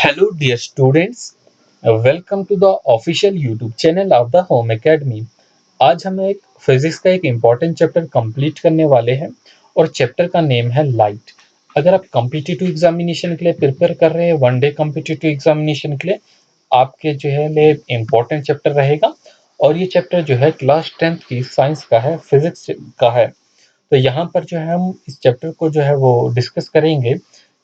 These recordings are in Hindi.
Hello, dear students. Welcome to the official YouTube channel of the Home Academy. आज हम एक फिजिक्स का एक इम्पॉर्टेंट चैप्टर कंप्लीट करने वाले हैं और चैप्टर का नेम है लाइट। अगर आप कॉम्पिटिटिव एग्जामिनेशन के लिए प्रिपेयर कर रहे हैं, वन डे कॉम्पिटिटिव एग्जामिनेशन के लिए आपके जो है लिए इम्पॉर्टेंट चैप्टर रहेगा। और ये चैप्टर जो है क्लास 10th की साइंस का है, फिजिक्स का है। तो यहाँ पर जो है हम इस चैप्टर को जो है वो डिस्कस करेंगे।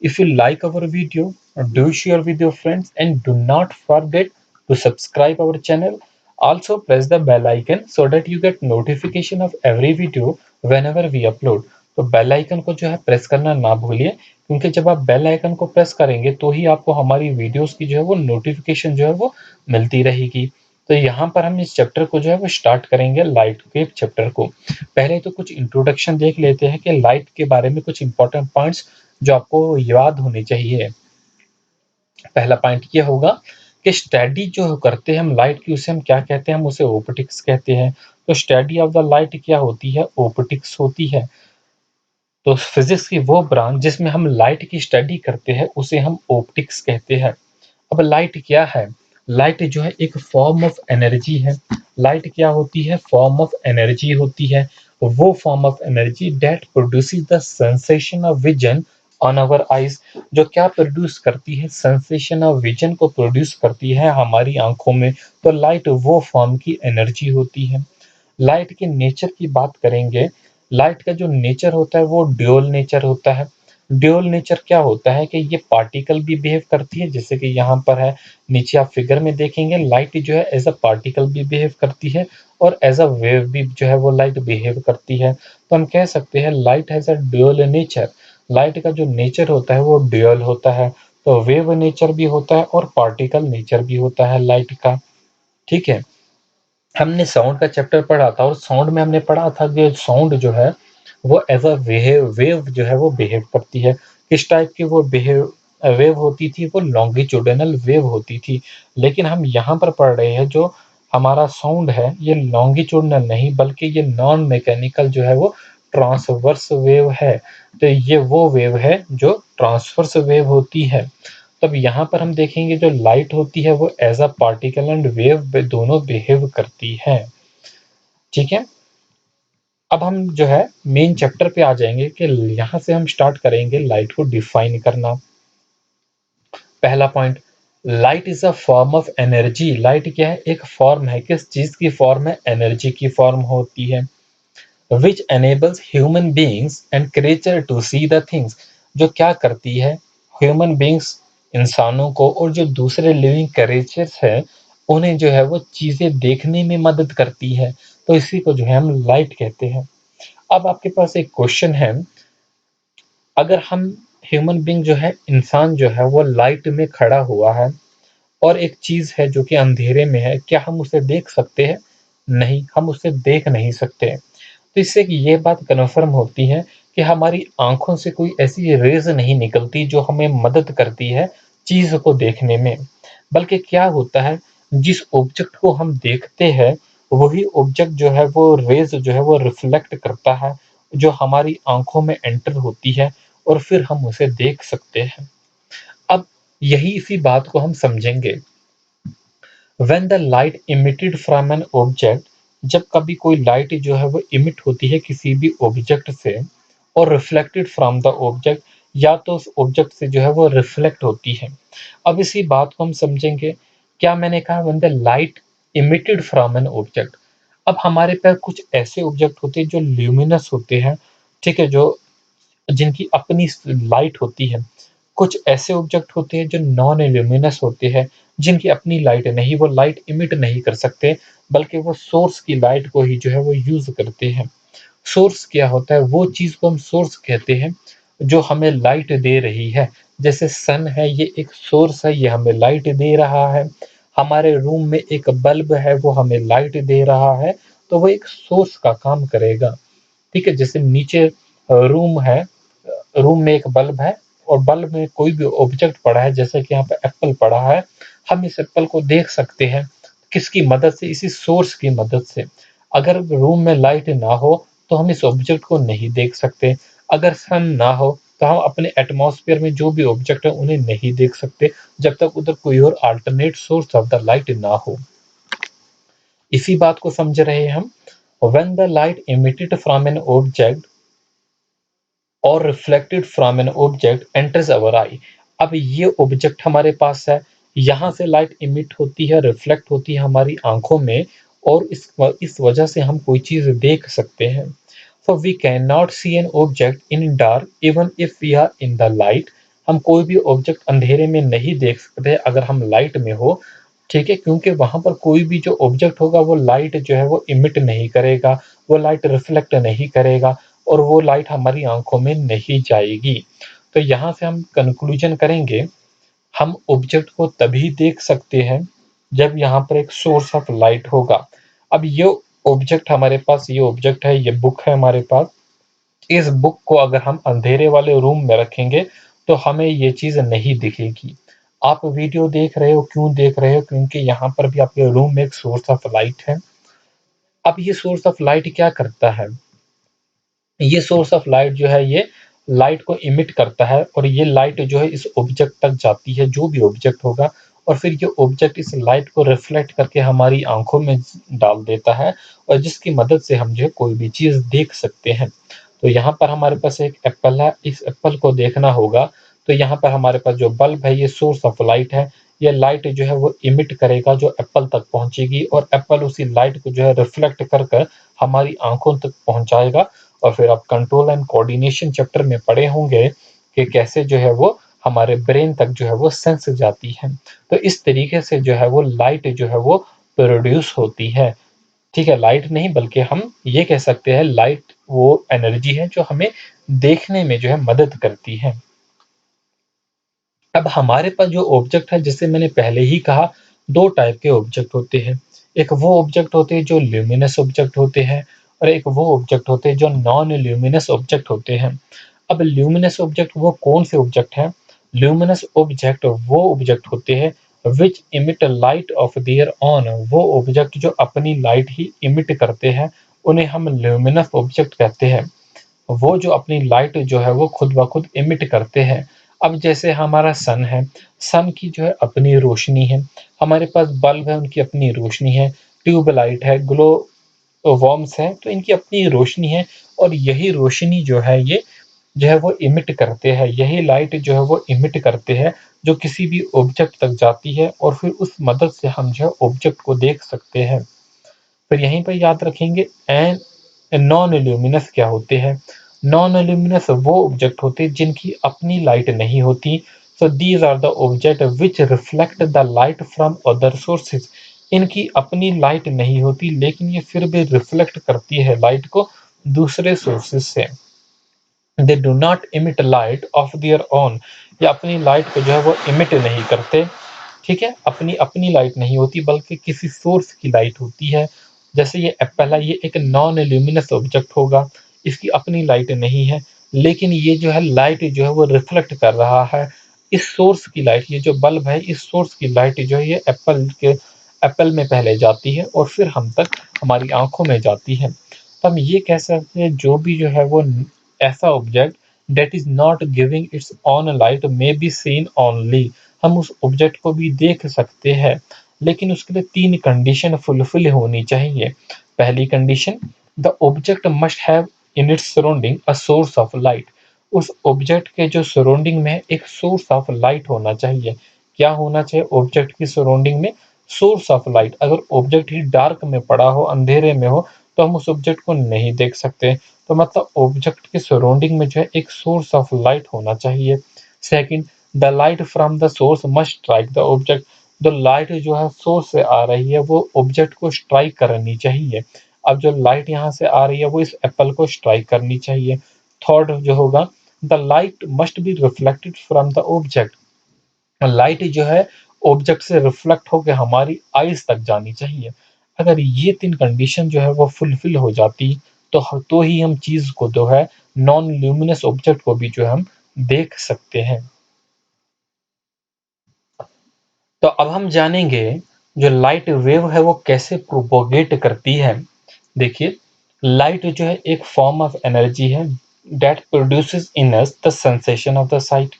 If you like our video, do share with your friends and do not forget to subscribe our channel. Also press the bell icon so that you get notification of every video whenever we upload. तो बेल आइकन को जो है प्रेस करना ना भूलिए, क्योंकि जब आप बेल आइकन को प्रेस करेंगे तो ही आपको हमारी वीडियोस की जो है वो नोटिफिकेशन जो है वो मिलती रहेगी। तो यहाँ पर हम इस चैप्टर को जो है वो स्टार्ट करेंगे, लाइट के चैप्टर को। पहले तो कुछ इंट्रोडक्शन देख लेते हैं कि लाइट के बारे में कुछ इंपॉर्टेंट पॉइंट्स जो आपको याद होने चाहिए। पहला पॉइंट ये होगा कि स्टडी जो करते हैं हम लाइट की, उसे हम क्या कहते हैं? हम उसे ऑप्टिक्स कहते हैं। तो स्टडी ऑफ द लाइट क्या होती है? ऑप्टिक्स होती है। तो फिजिक्स की वो ब्रांच जिसमें हम लाइट की स्टडी करते हैं उसे हम ऑप्टिक्स कहते हैं। अब लाइट क्या है? लाइट जो है एक फॉर्म ऑफ एनर्जी है। लाइट क्या होती है? फॉर्म ऑफ एनर्जी होती है। वो form of energy that produces the sensation of vision on our eyes. जो क्या प्रोड्यूस करती है? सेंसेशन ऑफ विजन को प्रोड्यूस करती है हमारी आंखों में। तो लाइट वो फॉर्म की एनर्जी होती है। लाइट के नेचर की बात करेंगे। लाइट का जो नेचर होता है वो ड्यूअल नेचर होता है। ड्यूअल नेचर क्या होता है कि ये पार्टिकल भी बिहेव करती है, जैसे कि यहाँ पर है, नीचे आप फिगर में देखेंगे लाइट जो है एज अ पार्टिकल भी बिहेव करती है और एज अ वेव भी जो है वो लाइट बिहेव करती है। तो हम कह सकते हैं light has a dual nature. Light का जो नेचर होता है वो ड्यूअल होता है। तो वेव नेचर भी होता है और पार्टिकल नेचर भी होता है लाइट का। ठीक है। हमने साउंड का चैप्टर पढ़ा था और साउंड में हमने पढ़ा था कि साउंड जो है वो एज अ वेव जो है वो बिहेव करती है। किस टाइप की वो बिहेव वेव होती थी? वो लॉन्गिट्यूडिनल वेव होती थी। लेकिन हम यहाँ पर पढ़ रहे हैं जो हमारा साउंड है ये लॉन्गिट्यूडिनल नहीं बल्कि ये नॉन मैकेनिकल जो है वो ट्रांसवर्स वेव है। तो ये वो वेव है जो ट्रांसवर्स वेव होती है। तब यहाँ पर हम देखेंगे जो लाइट होती है वो as a particle and wave दोनों बिहेव करती है। ठीक है। अब हम जो है मेन चैप्टर पे आ जाएंगे कि यहाँ से हम स्टार्ट करेंगे लाइट को डिफाइन करना। पहला point, light is a form of energy. Light क्या है? एक फॉर्म है। किस चीज की फॉर्म है? एनर्जी की फॉर्म होती है। Which enables human beings and creature to see the things. जो क्या करती है? ह्यूमन बींग्स, इंसानों को, और जो दूसरे लिविंग क्रिएचर्स है उन्हें जो है वो चीजें देखने में मदद करती है। तो इसी को जो है हम लाइट कहते हैं। अब आपके पास एक क्वेश्चन है, अगर हम ह्यूमन बींग जो है, इंसान जो है वो लाइट में खड़ा हुआ है और एक चीज है जो कि अंधेरे में है, क्या हम उसे देख सकते हैं? नहीं, हम उसे देख नहीं सकते। तो इससे कि ये बात कन्फर्म होती है कि हमारी आंखों से कोई ऐसी रेज नहीं निकलती जो हमें मदद करती है चीज को देखने में। बल्कि क्या होता है, जिस ऑब्जेक्ट को हम देखते हैं वही ऑब्जेक्ट जो है वो रेज जो है वो रिफ्लेक्ट करता है, जो हमारी आंखों में एंटर होती है और फिर हम उसे देख सकते हैं। अब यही इसी बात को हम समझेंगे। When the light emitted from an object, जब कभी कोई लाइट जो है वो इमिट होती है किसी भी ऑब्जेक्ट से और रिफ्लेक्टेड फ्रॉम द ऑब्जेक्ट, या तो उस ऑब्जेक्ट से जो है वो रिफ्लेक्ट होती है। अब इसी बात को हम समझेंगे। क्या मैंने कहा? When the light emitted from an object. अब हमारे पास कुछ ऐसे ऑब्जेक्ट होते हैं जो ल्यूमिनस होते हैं, ठीक है, जो जिनकी अपनी लाइट होती है। कुछ ऐसे ऑब्जेक्ट होते हैं जो नॉन ल्यूमिनस होते हैं, जिनकी अपनी लाइट नहीं, वो लाइट इमिट नहीं कर सकते, बल्कि वो सोर्स की लाइट को ही जो है वो यूज करते हैं। सोर्स क्या होता है? वो चीज को हम सोर्स कहते हैं जो हमें लाइट दे रही है। जैसे सन है, ये एक सोर्स है, ये हमें लाइट दे रहा है। हमारे रूम में एक बल्ब है, वो हमें लाइट दे रहा है। तो वो एक सोर्स का काम करेगा। ठीक है। जैसे नीचे रूम है, रूम में एक बल्ब है और बल्ब में कोई भी ऑब्जेक्ट पड़ा है, जैसे कि यहाँ पे एप्पल पड़ा है। हम इस एप्पल को देख सकते हैं किसकी मदद से? इसी सोर्स की मदद से। अगर रूम में लाइट ना हो तो हम इस ऑब्जेक्ट को नहीं देख सकते। अगर सन ना हो तो हम अपने एटमॉस्फेयर में जो भी ऑब्जेक्ट है उन्हें नहीं देख सकते जब तक उधर कोई और alternate source of the light ना हो। इसी बात को समझ रहे हम। When the light emitted from an object or reflected from an object enters our eye. अब ये ऑब्जेक्ट हमारे पास है, यहाँ से लाइट इमिट होती है, रिफ्लेक्ट होती है हमारी आंखों में, और इस वजह से हम कोई चीज़ देख सकते हैं। So we can not see an object in dark even if we are in the light. हम कोई भी ऑब्जेक्ट अंधेरे में नहीं देख सकते अगर हम लाइट में हो, ठीक है, क्योंकि वहाँ पर कोई भी जो ऑब्जेक्ट होगा वो लाइट जो है वो इमिट नहीं करेगा, वो लाइट रिफ्लेक्ट नहीं करेगा, और वो लाइट हमारी आंखों में नहीं जाएगी। तो यहाँ से हम कंक्लूजन करेंगे, हम ऑब्जेक्ट को तभी देख सकते हैं जब यहाँ पर एक सोर्स ऑफ लाइट होगा। अब ये ऑब्जेक्ट हमारे पास, ये ऑब्जेक्ट है, ये बुक है हमारे पास। इस बुक को अगर हम अंधेरे वाले रूम में रखेंगे तो हमें ये चीज़ नहीं दिखेगी। आप वीडियो देख रहे हो, क्यों देख रहे हो? क्योंकि यहाँ पर भी आपके रूम में एक सोर्स ऑफ लाइट है। अब ये सोर्स ऑफ लाइट क्या करता है? ये सोर्स ऑफ लाइट जो है ये लाइट को इमिट करता है, और ये लाइट जो है इस ऑब्जेक्ट तक जाती है, जो भी ऑब्जेक्ट होगा, और फिर ये ऑब्जेक्ट इस लाइट को रिफ्लेक्ट करके हमारी आंखों में डाल देता है, और जिसकी मदद से हम जो है कोई भी चीज़ देख सकते हैं। तो यहाँ पर हमारे पास एक एप्पल है, इस एप्पल को देखना होगा। तो यहाँ पर हमारे पास जो बल्ब है ये सोर्स ऑफ लाइट है। ये लाइट जो है वो इमिट करेगा जो एप्पल तक पहुँचेगी, और एप्पल उसी लाइट को जो है रिफ्लेक्ट कर कर हमारी आंखों तक पहुँचाएगा। और फिर आप कंट्रोल एंड कोऑर्डिनेशन चैप्टर में पढ़े होंगे कि कैसे जो है वो हमारे ब्रेन तक जो है वो सेंस जाती है। तो इस तरीके से जो है वो लाइट जो है वो प्रोड्यूस होती है। ठीक है, लाइट नहीं बल्कि हम ये कह सकते हैं लाइट वो एनर्जी है जो हमें देखने में जो है मदद करती है। अब हमारे पास जो ऑब्जेक्ट है, जैसे मैंने पहले ही कहा, 2 टाइप के ऑब्जेक्ट होते हैं। एक वो ऑब्जेक्ट होते हैं जो ल्यूमिनस ऑब्जेक्ट होते हैं, और एक वो ऑब्जेक्ट होते हैं जो नॉन ल्यूमिनस ऑब्जेक्ट होते हैं। अब ल्यूमिनस ऑब्जेक्ट वो कौन से ऑब्जेक्ट हैं? ल्यूमिनस ऑब्जेक्ट वो ऑब्जेक्ट होते हैं which emit light of their on. वो ऑब्जेक्ट जो अपनी लाइट ही इमिट करते हैं, उन्हें हम ल्यूमिनस ऑब्जेक्ट कहते हैं। वो जो अपनी लाइट जो है वो खुद ब खुद इमिट करते हैं। अब जैसे हमारा सन है, सन की जो है अपनी रोशनी है, हमारे पास बल्ब है, उनकी अपनी रोशनी है, ट्यूबलाइट है, ग्लो वर्म्स हैं, तो इनकी अपनी रोशनी है, और यही रोशनी जो है ये जो है वो इमिट करते हैं, यही लाइट जो है वो इमिट करते हैं, जो किसी भी ऑब्जेक्ट तक जाती है, और फिर उस मदद से हम जो है ऑब्जेक्ट को देख सकते हैं। फिर यहीं पर याद रखेंगे एन नॉन ल्यूमिनस क्या होते हैं? नॉन ल्यूमिनस वो ऑब्जेक्ट होते हैं जिनकी अपनी लाइट नहीं होती। So these are the object which reflect the light from other sources. इनकी अपनी लाइट नहीं होती, लेकिन ये फिर भी रिफ्लेक्ट करती है लाइट को दूसरे सोर्सेज से। They do not emit light of their own. ये अपनी लाइट को जो है वो इमिट नहीं करते। ठीक है, अपनी अपनी लाइट नहीं होती बल्कि किसी सोर्स की लाइट होती है। जैसे ये एप्पल है, ये एक नॉन ल्यूमिनस ऑब्जेक्ट होगा, इसकी अपनी लाइट नहीं है, लेकिन ये जो है लाइट जो है वो रिफ्लेक्ट कर रहा है इस सोर्स की लाइट। ये जो बल्ब है, इस सोर्स की लाइट जो है ये एप्पल में पहले जाती है, और फिर हम तक हमारी आंखों में जाती है। तो हम ये कह सकते हैं जो भी जो है वो ऐसा object that is not giving it's on light may be seen only. हम उस ऑब्जेक्ट को भी देख सकते हैं, लेकिन उसके लिए 3 कंडीशन फुलफिल होनी चाहिए। पहली condition, the object must have in its surrounding a source of light. उस ऑब्जेक्ट के जो सराउंडिंग में एक सोर्स ऑफ लाइट होना चाहिए। क्या होना चाहिए ऑब्जेक्ट की सराउंडिंग में? Source of light. अगर ऑब्जेक्ट ही डार्क में पड़ा हो, अंधेरे में हो, तो हम उस ऑब्जेक्ट को नहीं देख सकते। तो मतलब ऑब्जेक्ट के सराउंडिंग में जो है एक सोर्स ऑफ लाइट होना चाहिए। Second, the light from the source must strike the object. जो लाइट जो है सोर्स से आ रही है वो ऑब्जेक्ट को स्ट्राइक करनी चाहिए। अब जो लाइट यहाँ से आ रही है वो इस एप्पल को स्ट्राइक करनी चाहिए। थर्ड जो होगा, the light must be reflected from the object. Light जो है ऑब्जेक्ट से रिफ्लेक्ट होकर हमारी आईज तक जानी चाहिए। अगर ये 3 कंडीशन जो है वो फुलफिल हो जाती, तो ही हम चीज़ को जो है नॉन ल्यूमिनस ऑब्जेक्ट को भी जो है हम देख सकते हैं। तो अब हम जानेंगे जो लाइट वेव है वो कैसे प्रोपोगेट करती है। देखिए, लाइट जो है एक फॉर्म ऑफ एनर्जी है that produces in us the sensation of the site.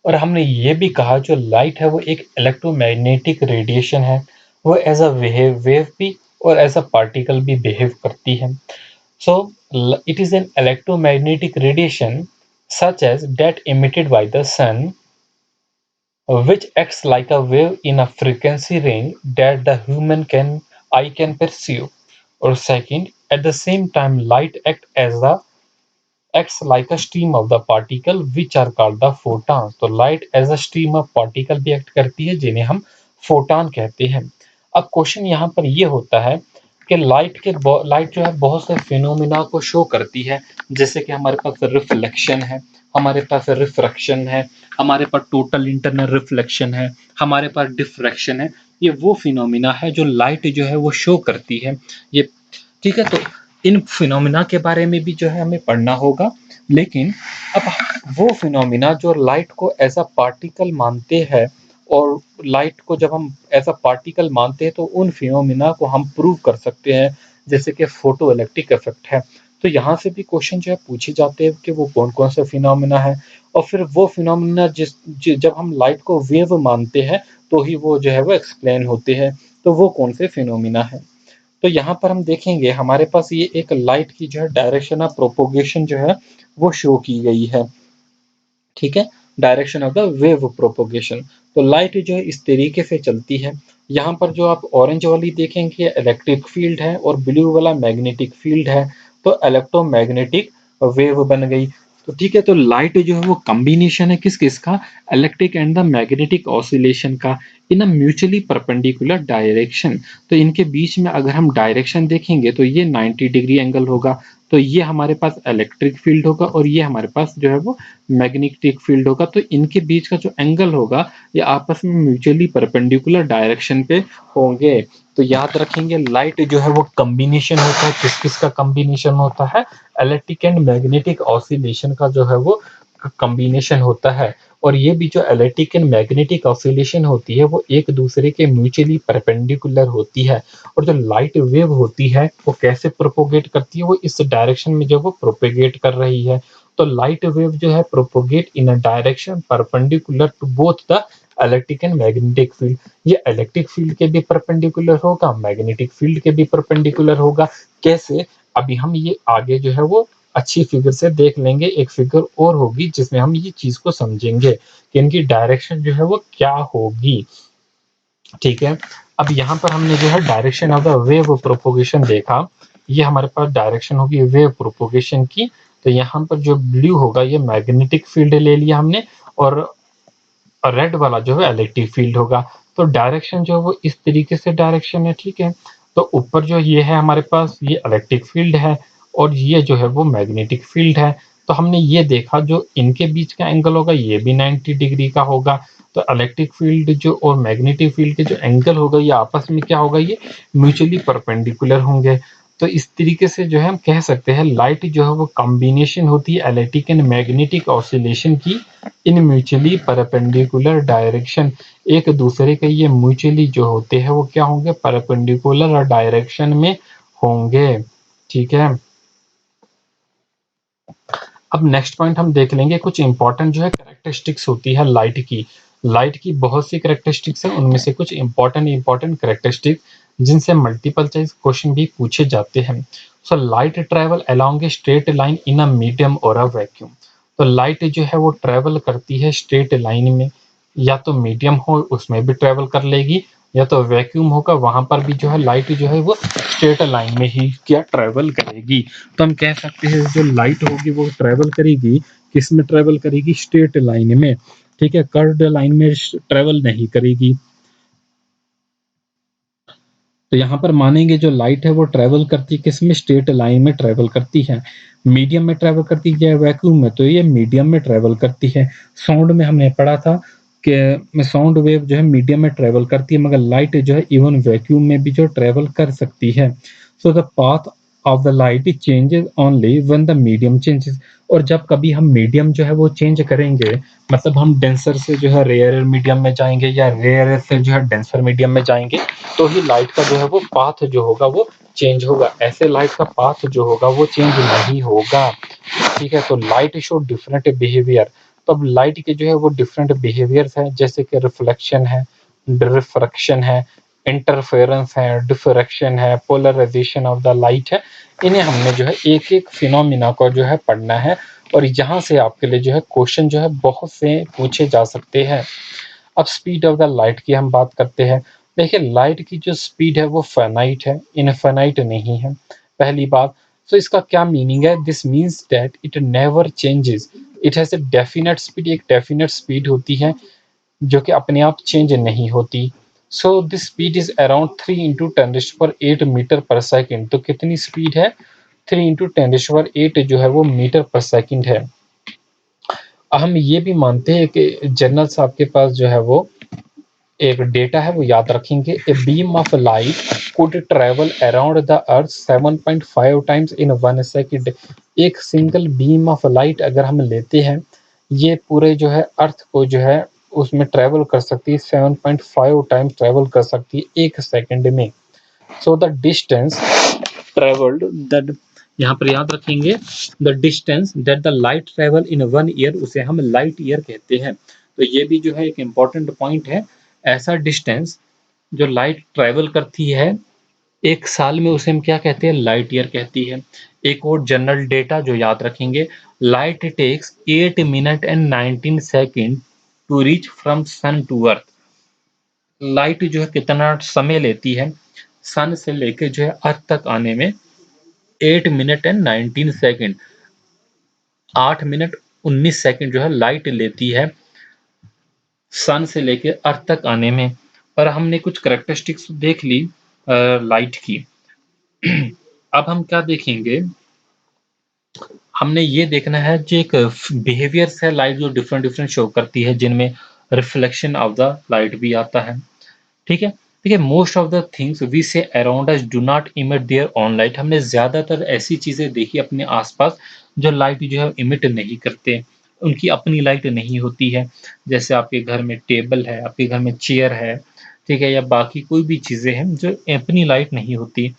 और हमने ये भी कहा जो लाइट है वो एक इलेक्ट्रोमैग्नेटिक रेडिएशन है, वो एज अ वेव वेव भी और एज अ पार्टिकल भी बिहेव करती है। So it is an electromagnetic radiation such as that emitted by the sun, which acts like a wave in a frequency range that the human can eye can perceive. Or second, at the same time, light acts like a stream of the particle which are called the photons. तो light as a stream of particle भी act करती है जिन्हें हम फोटान कहते हैं। अब क्वेश्चन यहाँ पर ये होता है कि लाइट जो है बहुत से फिनोमिना को शो करती है, जैसे कि हमारे पास रिफ्लेक्शन है, हमारे पास रिफ्रैक्शन है, हमारे पास टोटल इंटरनल रिफ्लेक्शन है, हमारे पास डिफ्रैक्शन है। ये वो फिनोमिना है जो लाइट जो है वो शो करती है। ये ठीक है, तो इन फिनोमिना के बारे में भी जो है हमें पढ़ना होगा। लेकिन अब वो फिनोमिना जो लाइट को एज अ पार्टिकल मानते हैं, और लाइट को जब हम एज अ पार्टिकल मानते हैं तो उन फिनोमिना को हम प्रूव कर सकते हैं, जैसे कि फोटो इलेक्ट्रिक इफेक्ट है। तो यहाँ से भी क्वेश्चन जो है पूछे जाते हैं कि वो कौन कौन से फिनोमिना है, और फिर वो फिनोमिना जब हम लाइट को वेव मानते हैं तो ही वो जो है वो एक्सप्लेन होते हैं। तो वो कौन से फिनोमिना है, तो यहाँ पर हम देखेंगे हमारे पास ये एक लाइट की जो है डायरेक्शन ऑफ प्रोपोगेशन जो है वो शो की गई है। ठीक है, direction of the wave propagation. तो लाइट जो है इस तरीके से चलती है। यहाँ पर जो आप ऑरेंज वाली देखेंगे इलेक्ट्रिक फील्ड है और ब्लू वाला मैग्नेटिक फील्ड है। तो इलेक्ट्रोमैग्नेटिक वेव बन गई। तो ठीक है, तो लाइट जो है वो कॉम्बिनेशन है किस किस का, electric and the magnetic oscillation का, इन अ म्यूचुअली परपेंडिकुलर डायरेक्शन। तो इनके बीच में अगर हम डायरेक्शन देखेंगे तो ये 90 डिग्री एंगल होगा। तो ये हमारे पास इलेक्ट्रिक फील्ड होगा और ये हमारे पास जो है वो मैग्नेटिक फील्ड होगा। तो इनके बीच का जो एंगल होगा ये आपस में म्यूचुअली परपेंडिकुलर डायरेक्शन पे होंगे। तो याद रखेंगे लाइट जो है वो कॉम्बिनेशन होता है, किस किस का कॉम्बिनेशन होता है, इलेक्ट्रिक एंड मैग्नेटिक ऑसिलेशन का जो है वो कॉम्बिनेशन होता है। और ये भी जो इलेक्ट्रिक एंड मैग्नेटिक ऑसिलेशन होती है वो एक दूसरे के म्यूचुअली परपेंडिकुलर होती है। और जो लाइट वेव होती है वो कैसे प्रोपोगेट करती है, वो इस डायरेक्शन में जो वो प्रोपेगेट कर रही है। तो लाइट वेव जो है propagate in a direction perpendicular to both the electric and magnetic field. ये इलेक्ट्रिक फील्ड के भी परपेंडिकुलर होगा, मैग्नेटिक फील्ड के भी परपेंडिकुलर होगा। कैसे, अभी हम ये आगे जो है वो अच्छी फिगर से देख लेंगे। एक फिगर और होगी जिसमें हम ये चीज को समझेंगे कि इनकी डायरेक्शन जो है वो क्या होगी। ठीक है, अब यहाँ पर हमने जो है direction of the wave propagation देखा। ये हमारे पास डायरेक्शन होगी वेव प्रोपोगेशन की। तो यहाँ पर जो ब्लू होगा ये मैग्नेटिक फील्ड ले लिया हमने, और रेड वाला जो है इलेक्ट्रिक फील्ड होगा। तो डायरेक्शन जो है वो इस तरीके से डायरेक्शन है। ठीक है, तो ऊपर जो ये है हमारे पास ये इलेक्ट्रिक फील्ड है और ये जो है वो मैग्नेटिक फील्ड है। तो हमने ये देखा जो इनके बीच का एंगल होगा ये भी 90 डिग्री का होगा। तो इलेक्ट्रिक फील्ड जो और मैग्नेटिक फील्ड के जो एंगल होगा ये आपस में क्या होगा, ये म्यूचुअली परपेंडिकुलर होंगे। तो इस तरीके से जो है हम कह सकते हैं लाइट जो है वो कॉम्बिनेशन होती है इलेक्ट्रिक एंड मैग्नेटिक ऑसिलेशन की इन म्यूचुअली परपेंडिकुलर डायरेक्शन। एक दूसरे के ये म्यूचुअली जो होते हैं वो क्या होंगे, परपेंडिकुलर डायरेक्शन में होंगे। ठीक है, अब नेक्स्ट पॉइंट हम देख लेंगे कुछ इंपॉर्टेंट जो है कैरेक्टरिस्टिक्स होती है लाइट की। लाइट की बहुत सी कैरेक्टरिस्टिक्स है, उनमें से कुछ इंपॉर्टेंट कैरेक्टरिस्टिक जिनसे मल्टीपल चॉइस क्वेश्चन भी पूछे जाते हैं। So light travel along a straight line in a medium और अ वैक्यूम। तो लाइट जो है वो ट्रेवल करती है स्ट्रेट लाइन में, या तो मीडियम हो उसमें भी ट्रेवल कर लेगी, या तो वैक्यूम होगा वहां पर भी जो है लाइट जो है वो स्ट्रेट लाइन में ही क्या ट्रेवल करेगी। तो हम कह सकते हैं जो लाइट होगी वो ट्रेवल करेगी किस में, ट्रेवल करेगी स्ट्रेट लाइन में। ठीक है, कर्व्ड लाइन में ट्रेवल नहीं करेगी। तो यहाँ पर मानेंगे जो लाइट है वो ट्रेवल करती है किस में, स्ट्रेट लाइन में ट्रेवल करती है। मीडियम में ट्रेवल करती है या वैक्यूम में, तो ये मीडियम में ट्रेवल करती है। साउंड में हमने पढ़ा था कि साउंड वेव जो है मीडियम में ट्रेवल करती है, मगर लाइट जो है इवन वैक्यूम में भी जो ट्रेवल कर सकती है। So the path of the light changes only when the medium changes. और जब कभी हम मीडियम जो है वो चेंज करेंगे, मतलब हम डेंसर से जो है रेयर मीडियम में जाएंगे या रेयर से जो है डेंसर मीडियम में जाएंगे, तो ही लाइट का जो है वो पाथ जो होगा वो चेंज होगा। ऐसे लाइट का पाथ जो होगा वो चेंज नहीं होगा। ठीक है, तो लाइट शो डिफरेंट बिहेवियर। तो अब लाइट के जो है वो डिफरेंट बिहेवियर्स हैं, जैसे कि रिफ्लेक्शन है, डिफ्रैक्शन है, इंटरफेरेंस है, डिफ्रैक्शन है, पोलराइजेशन ऑफ द लाइट है। इन्हें हमने जो है एक एक फिनोमिना को जो है पढ़ना है, और यहाँ से आपके लिए जो है क्वेश्चन जो है बहुत से पूछे जा सकते हैं। अब स्पीड ऑफ द लाइट की हम बात करते हैं। देखिए, लाइट की जो स्पीड है वो फाइनाइट है, इनफाइनाइट नहीं है, पहली बात। तो इसका क्या मीनिंग है? This means that it never changes, it has a definite speed. एक डेफिनेट स्पीड होती है जो कि अपने आप चेंज नहीं होती। So this speed is around 3 into 10⁸ metre per second. तो कितनी स्पीड है? 3 इंटू 10⁸ जो है वो मीटर पर सेकेंड है। हम ये भी मानते हैं कि जनरल साहब के पास जो है वो एक डेटा है, वो याद रखेंगे। A beam of light could travel around the earth 7.5 times in 1 second. एक सिंगल बीम ऑफ लाइट अगर हम लेते हैं, ये पूरे जो है अर्थ को जो है उसमें ट्रेवल कर सकती है, 7.5 टाइम्स ट्रेवल कर सकती है 1 सेकंड में। सो द डिस्टेंस ट्रेवल्ड दैट, यहाँ पर याद रखेंगे, the distance that the light travel in 1 year, उसे हम लाइट ईयर कहते हैं। तो ये भी जो है एक इम्पॉर्टेंट पॉइंट है। ऐसा डिस्टेंस जो लाइट ट्रेवल करती है 1 साल में, उसे हम क्या कहते हैं? लाइट ईयर कहती है। एक और जनरल डेटा जो याद रखेंगे, light takes 8 minute and 19 second to reach from sun to earth. Light जो है कितना समय लेती है सन से लेके जो है अर्थ तक आने में? 8 minute and 19 second, 8 minute 19 second जो है लाइट लेती है सन से लेके अर्थ तक आने में। और हमने कुछ करेक्टरिस्टिक्स देख ली लाइट की। अब हम क्या देखेंगे? हमने ये देखना है जो एक बिहेवियर्स है लाइट जो डिफरेंट डिफरेंट शो करती है, जिनमें रिफ्लेक्शन ऑफ द लाइट भी आता है। ठीक है, देखिए, most of the things we see around us do not emit their own light. हमने ज़्यादातर ऐसी चीज़ें देखी अपने आसपास जो लाइट जो है इमिट नहीं करते, उनकी अपनी लाइट नहीं होती है। जैसे आपके घर में टेबल है, आपके घर में चेयर है, ठीक है, या बाकी कोई भी चीज़ें हैं जो अपनी लाइट नहीं होती।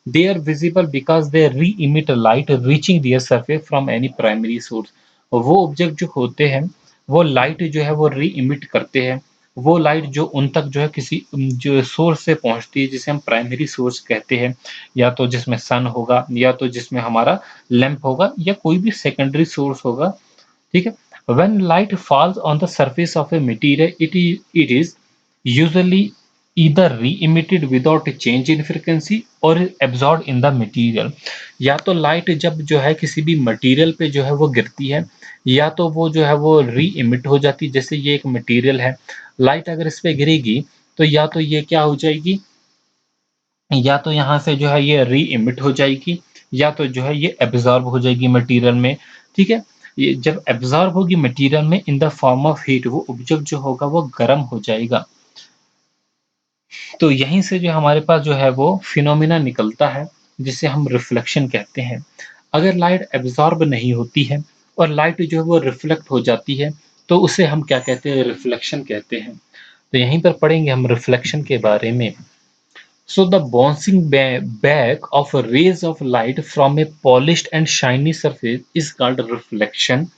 They are visible because they re-emit light reaching their surface from any primary source. वो ऑब्जेक्ट जो होते हैं वो लाइट जो है वो री इमिट करते हैं। वो लाइट जो उन तक जो है किसी जो सोर्स से पहुंचती है, जिसे हम प्राइमरी सोर्स कहते हैं, या तो जिसमें सन होगा, या तो जिसमें हमारा लैंप होगा, या कोई भी सेकेंडरी सोर्स होगा। ठीक है, when light falls on the surface of a material, it is usually either re-emitted without a change in frequency or absorbed in the material। या तो लाइट जब जो है किसी भी मटेरियल पे जो है वो गिरती है, या तो वो जो है वो री इमिट हो जाती है। जैसे ये एक मटेरियल है, लाइट अगर इस पे गिरेगी तो या तो ये क्या हो जाएगी, या तो यहाँ से जो है ये री इमिट हो जाएगी, या तो जो है ये एब्जॉर्ब हो जाएगी मटेरियल में। ठीक है, ये जब एब्जॉर्ब होगी मटेरियल में in the form of heat, वो ऑब्जेक्ट जो होगा वो गर्म हो जाएगा। तो यहीं से जो हमारे पास जो है वो फिनोमिना निकलता है, जिसे हम रिफ्लेक्शन कहते हैं। अगर लाइट एब्जॉर्ब नहीं होती है और लाइट जो है वो रिफ्लेक्ट हो जाती है, तो उसे हम क्या कहते हैं? रिफ्लेक्शन कहते हैं। तो यहीं पर पढ़ेंगे हम रिफ्लेक्शन के बारे में। So the bouncing back of rays of light from a polished and shiny surface is called reflection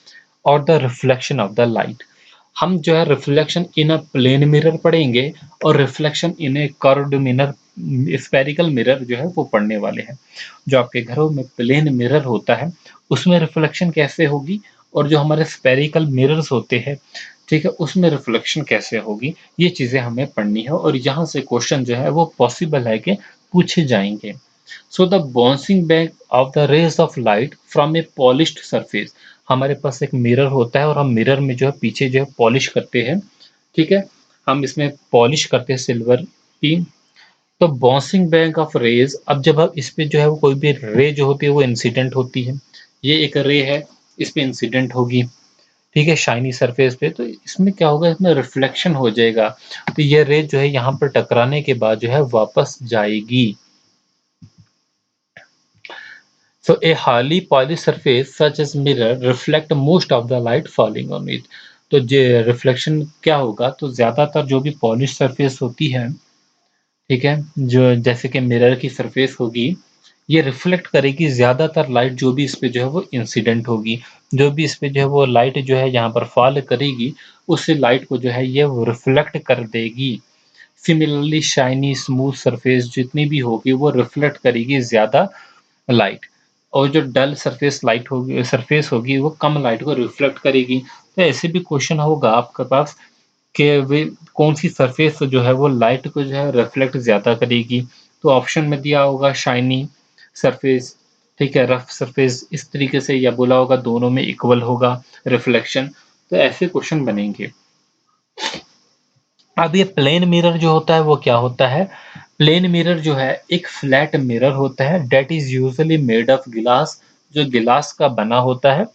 or the reflection of the light। हम जो है reflection in a plane mirror पढ़ेंगे और reflection in a curved mirror, spherical mirror जो है वो पढ़ने वाले हैं। जो आपके घरों में प्लेन मिरर होता है उसमें रिफ्लेक्शन कैसे होगी, और जो हमारे स्फेरिकल मिरर्स होते हैं, ठीक है, उसमें रिफ्लेक्शन कैसे होगी, ये चीज़ें हमें पढ़नी है। और यहाँ से क्वेश्चन जो है वो पॉसिबल है कि पूछे जाएंगे। So the bouncing back of the rays of light from a polished surface. हमारे पास एक मिरर होता है और हम मिरर में जो है पीछे जो है पॉलिश करते हैं। ठीक है, हम इसमें पॉलिश करते हैं सिल्वर की। तो बाउंसिंग बैक ऑफ रेज, अब जब हम इस पे जो है वो कोई भी रे जो होती है वो इंसिडेंट होती है। ये एक रे है, इस पे इंसिडेंट होगी, ठीक है, शाइनी सरफेस पे। तो इसमें क्या होगा? इसमें रिफ्लेक्शन हो जाएगा। तो ये रे जो है यहाँ पर टकराने के बाद जो है वापस जाएगी। So a highly polished surface such as mirror reflect most of the light falling on it। तो जे रिफ्लेक्शन क्या होगा? तो ज़्यादातर जो भी पॉलिश सरफेस होती है, ठीक है, जो जैसे कि मिरर की सरफेस होगी, ये रिफ्लेक्ट करेगी ज़्यादातर लाइट जो भी इस पे जो है वो इंसिडेंट होगी। जो भी इस पे जो है वो लाइट जो है यहाँ पर फ़ॉल करेगी, उस लाइट को जो है ये वो रिफ्लेक्ट कर देगी। सिमिलरली शाइनी स्मूथ सरफेस जितनी भी होगी वो रिफ्लेक्ट करेगी ज़्यादा लाइट, और जो डल सरफेस होगी वो कम लाइट को रिफ्लेक्ट करेगी। तो ऐसे भी क्वेश्चन होगा आपके पास कि वे कौन-सी सरफेस जो है वो लाइट को जो है रिफ्लेक्ट ज़्यादा करेगी। तो ऑप्शन में दिया होगा शाइनी सरफेस, ठीक है, रफ सरफेस, इस तरीके से, या बोला होगा दोनों में इक्वल होगा रिफ्लेक्शन। तो ऐसे क्वेश्चन बनेंगे। अब ये प्लेन मिरर जो होता है वो क्या होता है? प्लेन मिरर जो है एक फ्लैट मिरर होता है that is usually made of glass, जो ग्लास का बना होता है,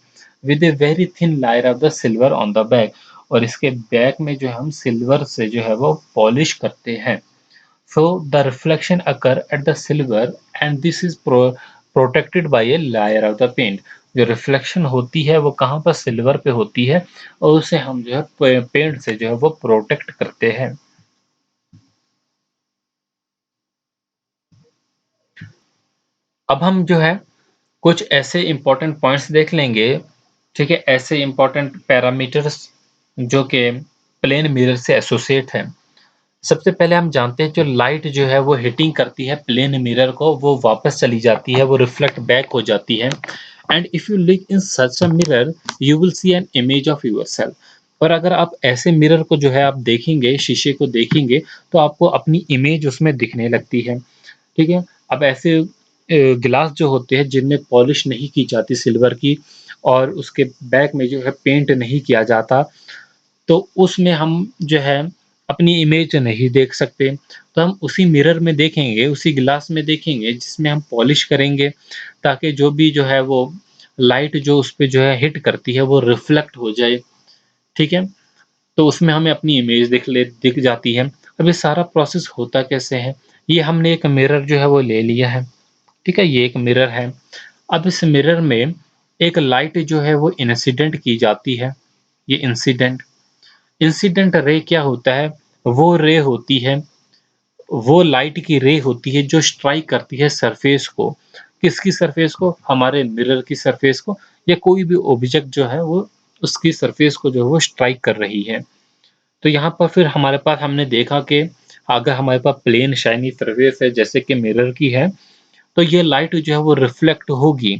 with a very thin layer of the silver on the back, और इसके बैक में जो है हम सिल्वर से जो है वो पॉलिश करते हैं। So the reflection occur at the silver and this is protected by a layer of the paint. जो रिफ्लेक्शन होती है वो कहाँ पर? सिल्वर पे होती है, और उसे हम जो है पेंट से जो है वो प्रोटेक्ट करते हैं। अब हम जो है कुछ ऐसे इंपॉर्टेंट पॉइंट्स देख लेंगे, ठीक है, ऐसे इंपॉर्टेंट पैरामीटर्स जो कि प्लेन मिरर से एसोसिएट हैं। सबसे पहले हम जानते हैं जो लाइट जो है वो हिटिंग करती है प्लेन मिरर को, वो वापस चली जाती है, वो रिफ्लेक्ट बैक हो जाती है। And if you look in such a mirror you will see an image of yourself. और अगर आप ऐसे मिरर को जो है आप देखेंगे, शीशे को देखेंगे, तो आपको अपनी इमेज उसमें दिखने लगती है, ठीक है। अब ऐसे गिलास जो होते हैं जिनमें पॉलिश नहीं की जाती सिल्वर की, और उसके बैक में जो है पेंट नहीं किया जाता, तो उसमें हम जो है अपनी इमेज नहीं देख सकते। तो हम उसी मिरर में देखेंगे, उसी ग्लास में देखेंगे जिसमें हम पॉलिश करेंगे, ताकि जो भी जो है वो लाइट जो उस पे जो है हिट करती है वो रिफ्लेक्ट हो जाए, ठीक है? तो उसमें हमें अपनी इमेज दिख जाती है। अब ये सारा प्रोसेस होता कैसे है? ये हमने एक मिरर जो है वो ले लिया है, ठीक है? ये एक मिरर है। अब इस मिरर में एक लाइट जो है वो इंसिडेंट की जाती है, ये इंसिडेंट रे क्या होता है? वो रे होती है, वो लाइट की रे होती है जो स्ट्राइक करती है सरफेस को। किसकी सरफेस को? हमारे मिरर की सरफेस को, या कोई भी ऑब्जेक्ट जो है वो उसकी सरफेस को जो है वो स्ट्राइक कर रही है। तो यहाँ पर फिर हमारे पास हमने देखा कि अगर हमारे पास प्लेन शाइनी सरफेस है जैसे कि मिरर की है, तो ये लाइट जो है वो रिफ्लेक्ट होगी।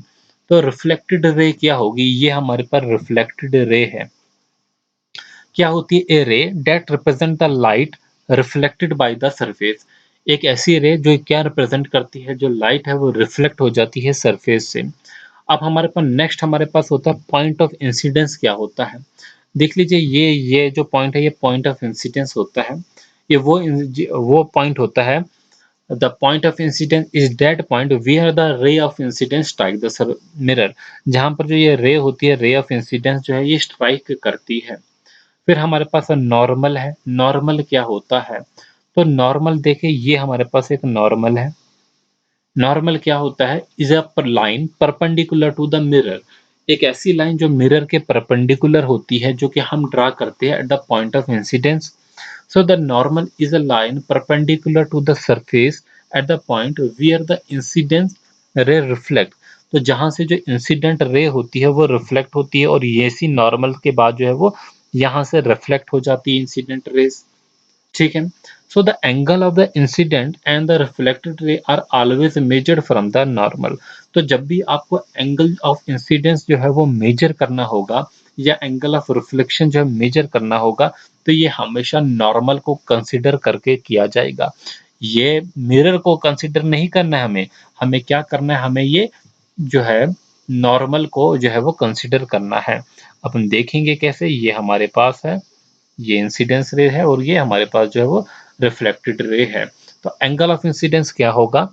तो रिफ्लेक्टेड रे क्या होगी? ये हमारे पास रिफ्लेक्टेड रे है। क्या होती है? ए रे that represent the light reflected by the surface. एक ऐसी रे जो क्या रिप्रेजेंट करती है? जो लाइट है वो रिफ्लेक्ट हो जाती है सरफेस से। अब हमारे पास नेक्स्ट हमारे पास होता है पॉइंट ऑफ इंसिडेंस। क्या होता है? देख लीजिए, ये जो पॉइंट है ये पॉइंट ऑफ इंसिडेंस होता है। ये वो पॉइंट होता है, the point of incidence is that point where the ray of incidence strike the mirror. जहाँ पर जो ये रे होती है, रे ऑफ इंसिडेंस जो है ये स्ट्राइक करती है। फिर हमारे पास नॉर्मल है। नॉर्मल क्या होता है? तो नॉर्मल देखिए, ये हमारे पास एक नॉर्मल है। नॉर्मल क्या होता है? Is a line perpendicular to the mirror. एक ऐसी लाइन जो मिरर के परपेंडिकुलर होती है, जो कि हम ड्रा करते हैं at the point of incidence. So the normal is a line perpendicular to the surface at the point where the incidence ray reflect. तो जहां से जो इंसिडेंट रे होती है वो रिफ्लेक्ट होती है, और ये सी नॉर्मल के बाद जो है वो यहाँ से रिफ्लेक्ट हो जाती है इंसिडेंट रेज, ठीक है। So the angle of the incident and the reflected ray are always measured from the normal. तो जब भी आपको एंगल ऑफ इंसिडेंस जो है वो मेजर करना होगा, या एंगल ऑफ रिफ्लेक्शन जो है मेजर करना होगा, तो ये हमेशा नॉर्मल को कंसिडर करके किया जाएगा। ये मिरर को कंसिडर नहीं करना है हमें। हमें क्या करना है? हमें ये जो है नॉर्मल को जो है वो कंसिडर करना है। अपन देखेंगे कैसे। ये हमारे पास है, ये इंसिडेंस रे है, और ये हमारे पास जो है वो रिफ्लेक्टेड रे है। तो एंगल ऑफ इंसिडेंस क्या होगा?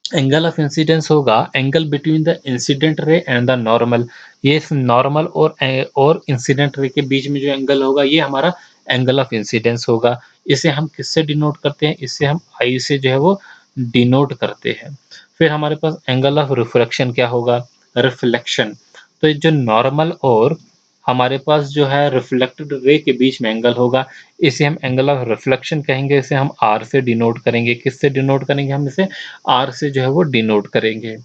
एंगल ऑफ इंसिडेंस होगा एंगल बिटवीन द इंसिडेंट रे एंड द नॉर्मल। ये नॉर्मल और इंसिडेंट रे के बीच में जो एंगल होगा ये हमारा एंगल ऑफ इंसिडेंस होगा। इसे हम किससे डिनोट करते हैं? इसे हम आई से जो है वो डिनोट करते हैं। फिर हमारे पास एंगल ऑफ रिफ्रैक्शन क्या होगा? रिफ्लेक्शन। तो ये जो नॉर्मल और हमारे पास जो है रिफ्लेक्टेड रे के बीच में एंगल होगा, इसे हम एंगल ऑफ रिफ्लेक्शन कहेंगे, इसे हम आर से डिनोट करेंगे। किससे डिनोट करेंगे हम इसे? आर से जो है वो डिनोट करेंगे।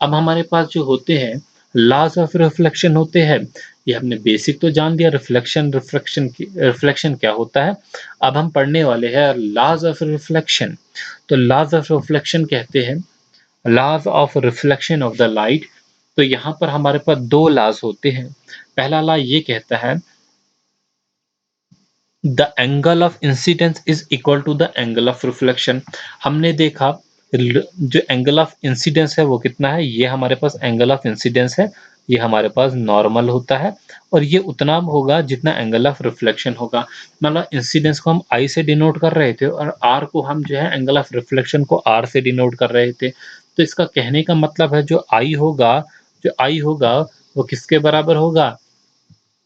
अब हमारे पास जो होते हैं लॉज ऑफ रिफ्लेक्शन होते हैं, ये हमने बेसिक तो जान लिया रिफ्लेक्शन क्या होता है। अब हम पढ़ने वाले हैं लॉज ऑफ रिफ्लेक्शन। तो लॉज ऑफ रिफ्लेक्शन कहते हैं laws of reflection of the light. तो यहाँ पर हमारे पास दो लॉज होते हैं। पहला लॉ ये कहता है the angle of incidence is equal to the angle of reflection. हमने देखा जो एंगल ऑफ इंसिडेंस है वो कितना है, ये हमारे पास एंगल ऑफ इंसिडेंस है, ये हमारे पास नॉर्मल होता है और ये उतना होगा जितना एंगल ऑफ रिफ्लेक्शन होगा। मतलब इंसिडेंस को हम आई से डिनोट कर रहे थे और आर को हम जो है एंगल ऑफ रिफ्लेक्शन को आर से डिनोट कर रहे थे। तो इसका कहने का मतलब है जो आई होगा वो किसके बराबर होगा?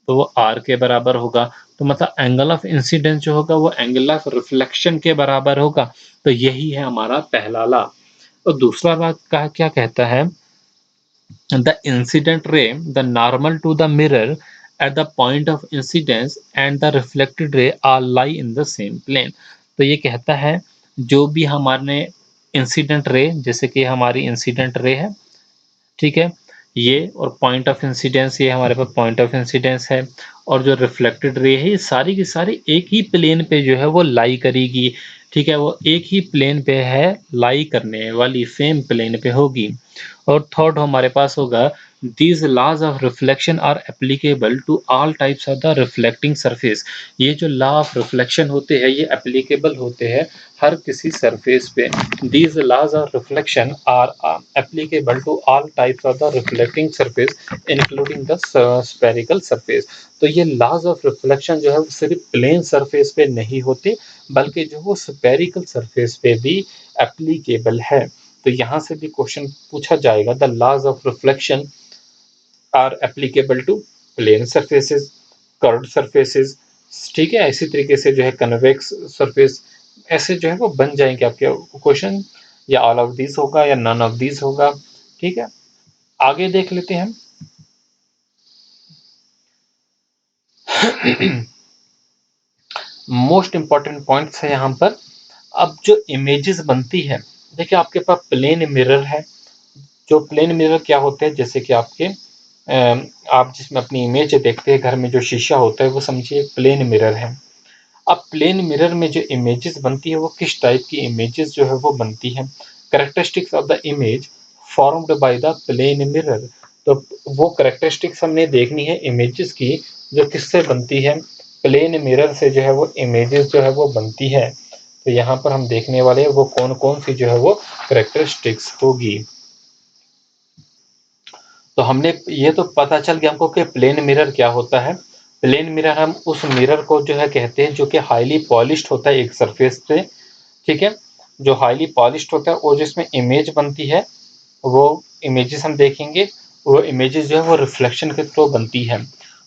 तो वो आर के बराबर होगा। तो मतलब एंगल ऑफ इंसिडेंस जो होगा वो एंगल ऑफ रिफ्लेक्शन के बराबर होगा। तो यही है हमारा पहला लॉ। और दूसरा लॉ का क्या कहता है? The incident ray the normal to the mirror at the point of incidence and the reflected ray are lie in the same plane. तो ये कहता है जो भी हमारे इंसिडेंट रे, जैसे कि हमारी इंसिडेंट रे है, ठीक है, ये और पॉइंट ऑफ इंसिडेंस, ये हमारे पास पॉइंट ऑफ इंसिडेंस है, और जो रिफ्लेक्टेड रे है ये सारी की सारी एक ही प्लेन पे जो है वो लाई करेगी। ठीक है, वो एक ही प्लेन पे है, लाई करने वाली सेम प्लेन पे होगी। और थर्ड हमारे पास होगा these laws of reflection are applicable to all types of the reflecting surface. ये जो लॉ ऑफ रिफ्लेक्शन होते हैं ये एप्लीकेबल होते हैं हर किसी सरफेस पे। These laws of reflection are applicable to all types of the reflecting surface including the spherical surface. तो ये लॉज ऑफ रिफ्लेक्शन जो है वो सिर्फ प्लेन सरफेस पे नहीं होते बल्कि जो वो स्फेरिकल सरफेस पे भी एप्लीकेबल है। तो यहाँ से भी क्वेश्चन पूछा जाएगा the laws of reflection are applicable to plane surfaces, curved surfaces, ठीक है, इसी तरीके से जो है कन्वेक्स सरफेस, ऐसे जो है वो बन जाएंगे आपके क्वेश्चन। या ऑल ऑफ दिस होगा या नन ऑफ दिस होगा। ठीक है, आगे देख लेते हैं हम। मोस्ट इंपॉर्टेंट पॉइंट्स है यहाँ पर। अब जो इमेजेस बनती है, देखिए आपके पास प्लेन मिरर है। जो प्लेन मिरर क्या होते हैं, जैसे कि आप जिसमें अपनी इमेज देखते हैं घर में, जो शीशा होता है वो समझिए एक प्लेन मिरर है। अब प्लेन मिरर में जो इमेजेस बनती है वो किस टाइप की इमेजेस जो है वो बनती है? Characteristics of the image formed by the plane mirror. तो वो कैरेक्टरिस्टिक्स हमने देखनी है इमेजेस की, जो किससे बनती है? प्लेन मिरर से जो है वो इमेजेस जो है वो बनती है। तो यहाँ पर हम देखने वाले हैं वो कौन कौन सी जो है वो कैरेक्टरिस्टिक्स होगी। तो हमने ये तो पता चल गया हमको कि प्लेन मिरर क्या होता है। प्लेन मिरर हम उस मिरर को जो है कहते हैं जो कि हाईली पॉलिश्ड होता है एक सरफेस पे। ठीक है, जो हाईली पॉलिश्ड होता है और जिसमें इमेज बनती है वो इमेजेस हम देखेंगे। वो इमेजेस जो है वो रिफ्लेक्शन के थ्रू बनती है।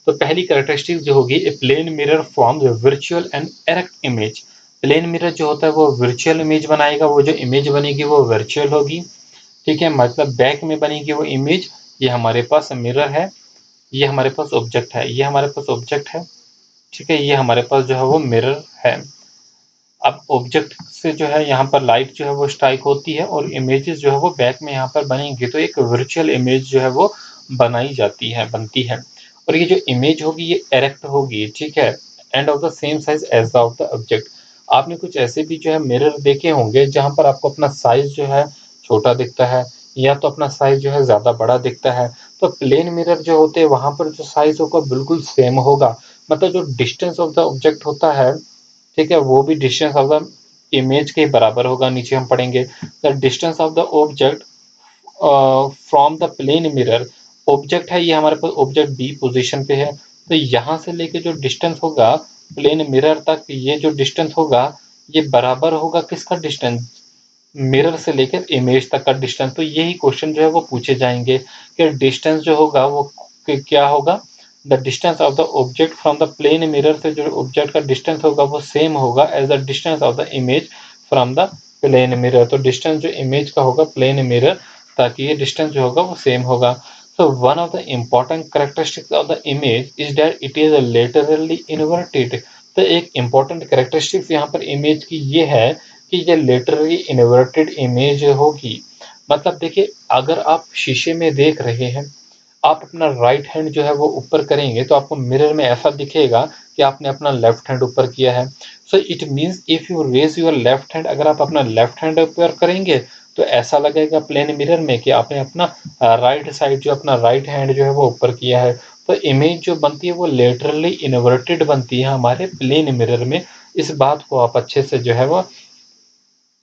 तो पहली कैरेक्टरिस्टिक जो होगी, a plane mirror forms virtual and erect image. Plane mirror जो होता है वो वर्चुअल इमेज बनाएगा, वो जो इमेज बनेगी वो वर्चुअल होगी। ठीक है, मतलब बैक में बनेगी वो इमेज। ये हमारे पास मिरर है, ये हमारे पास ऑब्जेक्ट है, ये हमारे पास ऑब्जेक्ट है। ठीक है, ये हमारे पास जो है वो मिरर है। अब ऑब्जेक्ट से जो है यहाँ पर लाइट जो है वो स्ट्राइक होती है और इमेजेस जो है वो बैक में यहाँ पर बनेंगी, तो एक वर्चुअल इमेज जो है वो बनाई जाती है, बनती है। और ये जो इमेज होगी ये एरेक्ट होगी, ठीक है, and of the same size as the of the object. आपने कुछ ऐसे भी जो है मिरर देखे होंगे जहाँ पर आपको अपना साइज जो है छोटा दिखता है या तो अपना साइज जो है ज़्यादा बड़ा दिखता है। तो प्लेन मिरर जो होते हैं वहाँ पर जो साइज होगा बिल्कुल सेम होगा, मतलब जो डिस्टेंस ऑफ द ऑब्जेक्ट होता है, ठीक है, वो भी डिस्टेंस ऑफ द इमेज के बराबर होगा। नीचे हम पढ़ेंगे the distance of the object from the plane mirror. Object है ये हमारे पास, ऑब्जेक्ट बी पोजीशन पे है, तो यहाँ से लेके जो डिस्टेंस होगा प्लेन मिरर तक, ये जो डिस्टेंस होगा ये बराबर होगा किसका डिस्टेंस? मिरर से लेकर इमेज तक का डिस्टेंस। तो यही क्वेश्चन जो है वो पूछे जाएंगे कि डिस्टेंस जो होगा वो क्या होगा? The distance of the object from the plane mirror से जो ऑब्जेक्ट का डिस्टेंस होगा वो सेम होगा as the distance of the image from the plane mirror. तो डिस्टेंस जो इमेज का होगा प्लेन मिरर, ताकि ये डिस्टेंस जो होगा वो सेम होगा। So one of the important characteristics of the image is that it is laterally inverted. तो एक important characteristics यहाँ पर image की ये है कि ये laterally inverted image होगी। मतलब देखिए, अगर आप शीशे में देख रहे हैं, आप अपना राइट हैंड जो है वो ऊपर करेंगे तो आपको मिरर में ऐसा दिखेगा कि आपने अपना लेफ्ट हैंड ऊपर किया है। So it means if you raise your left hand, अगर आप अपना लेफ्ट हैंड ऊपर करेंगे तो ऐसा लगेगा प्लेन मिरर में कि आपने अपना राइट साइड जो अपना राइट हैंड जो है वो ऊपर किया है। तो इमेज जो बनती है वो लेटरली इन्वर्टेड बनती है हमारे प्लेन मिरर में। इस बात को आप अच्छे से जो है वो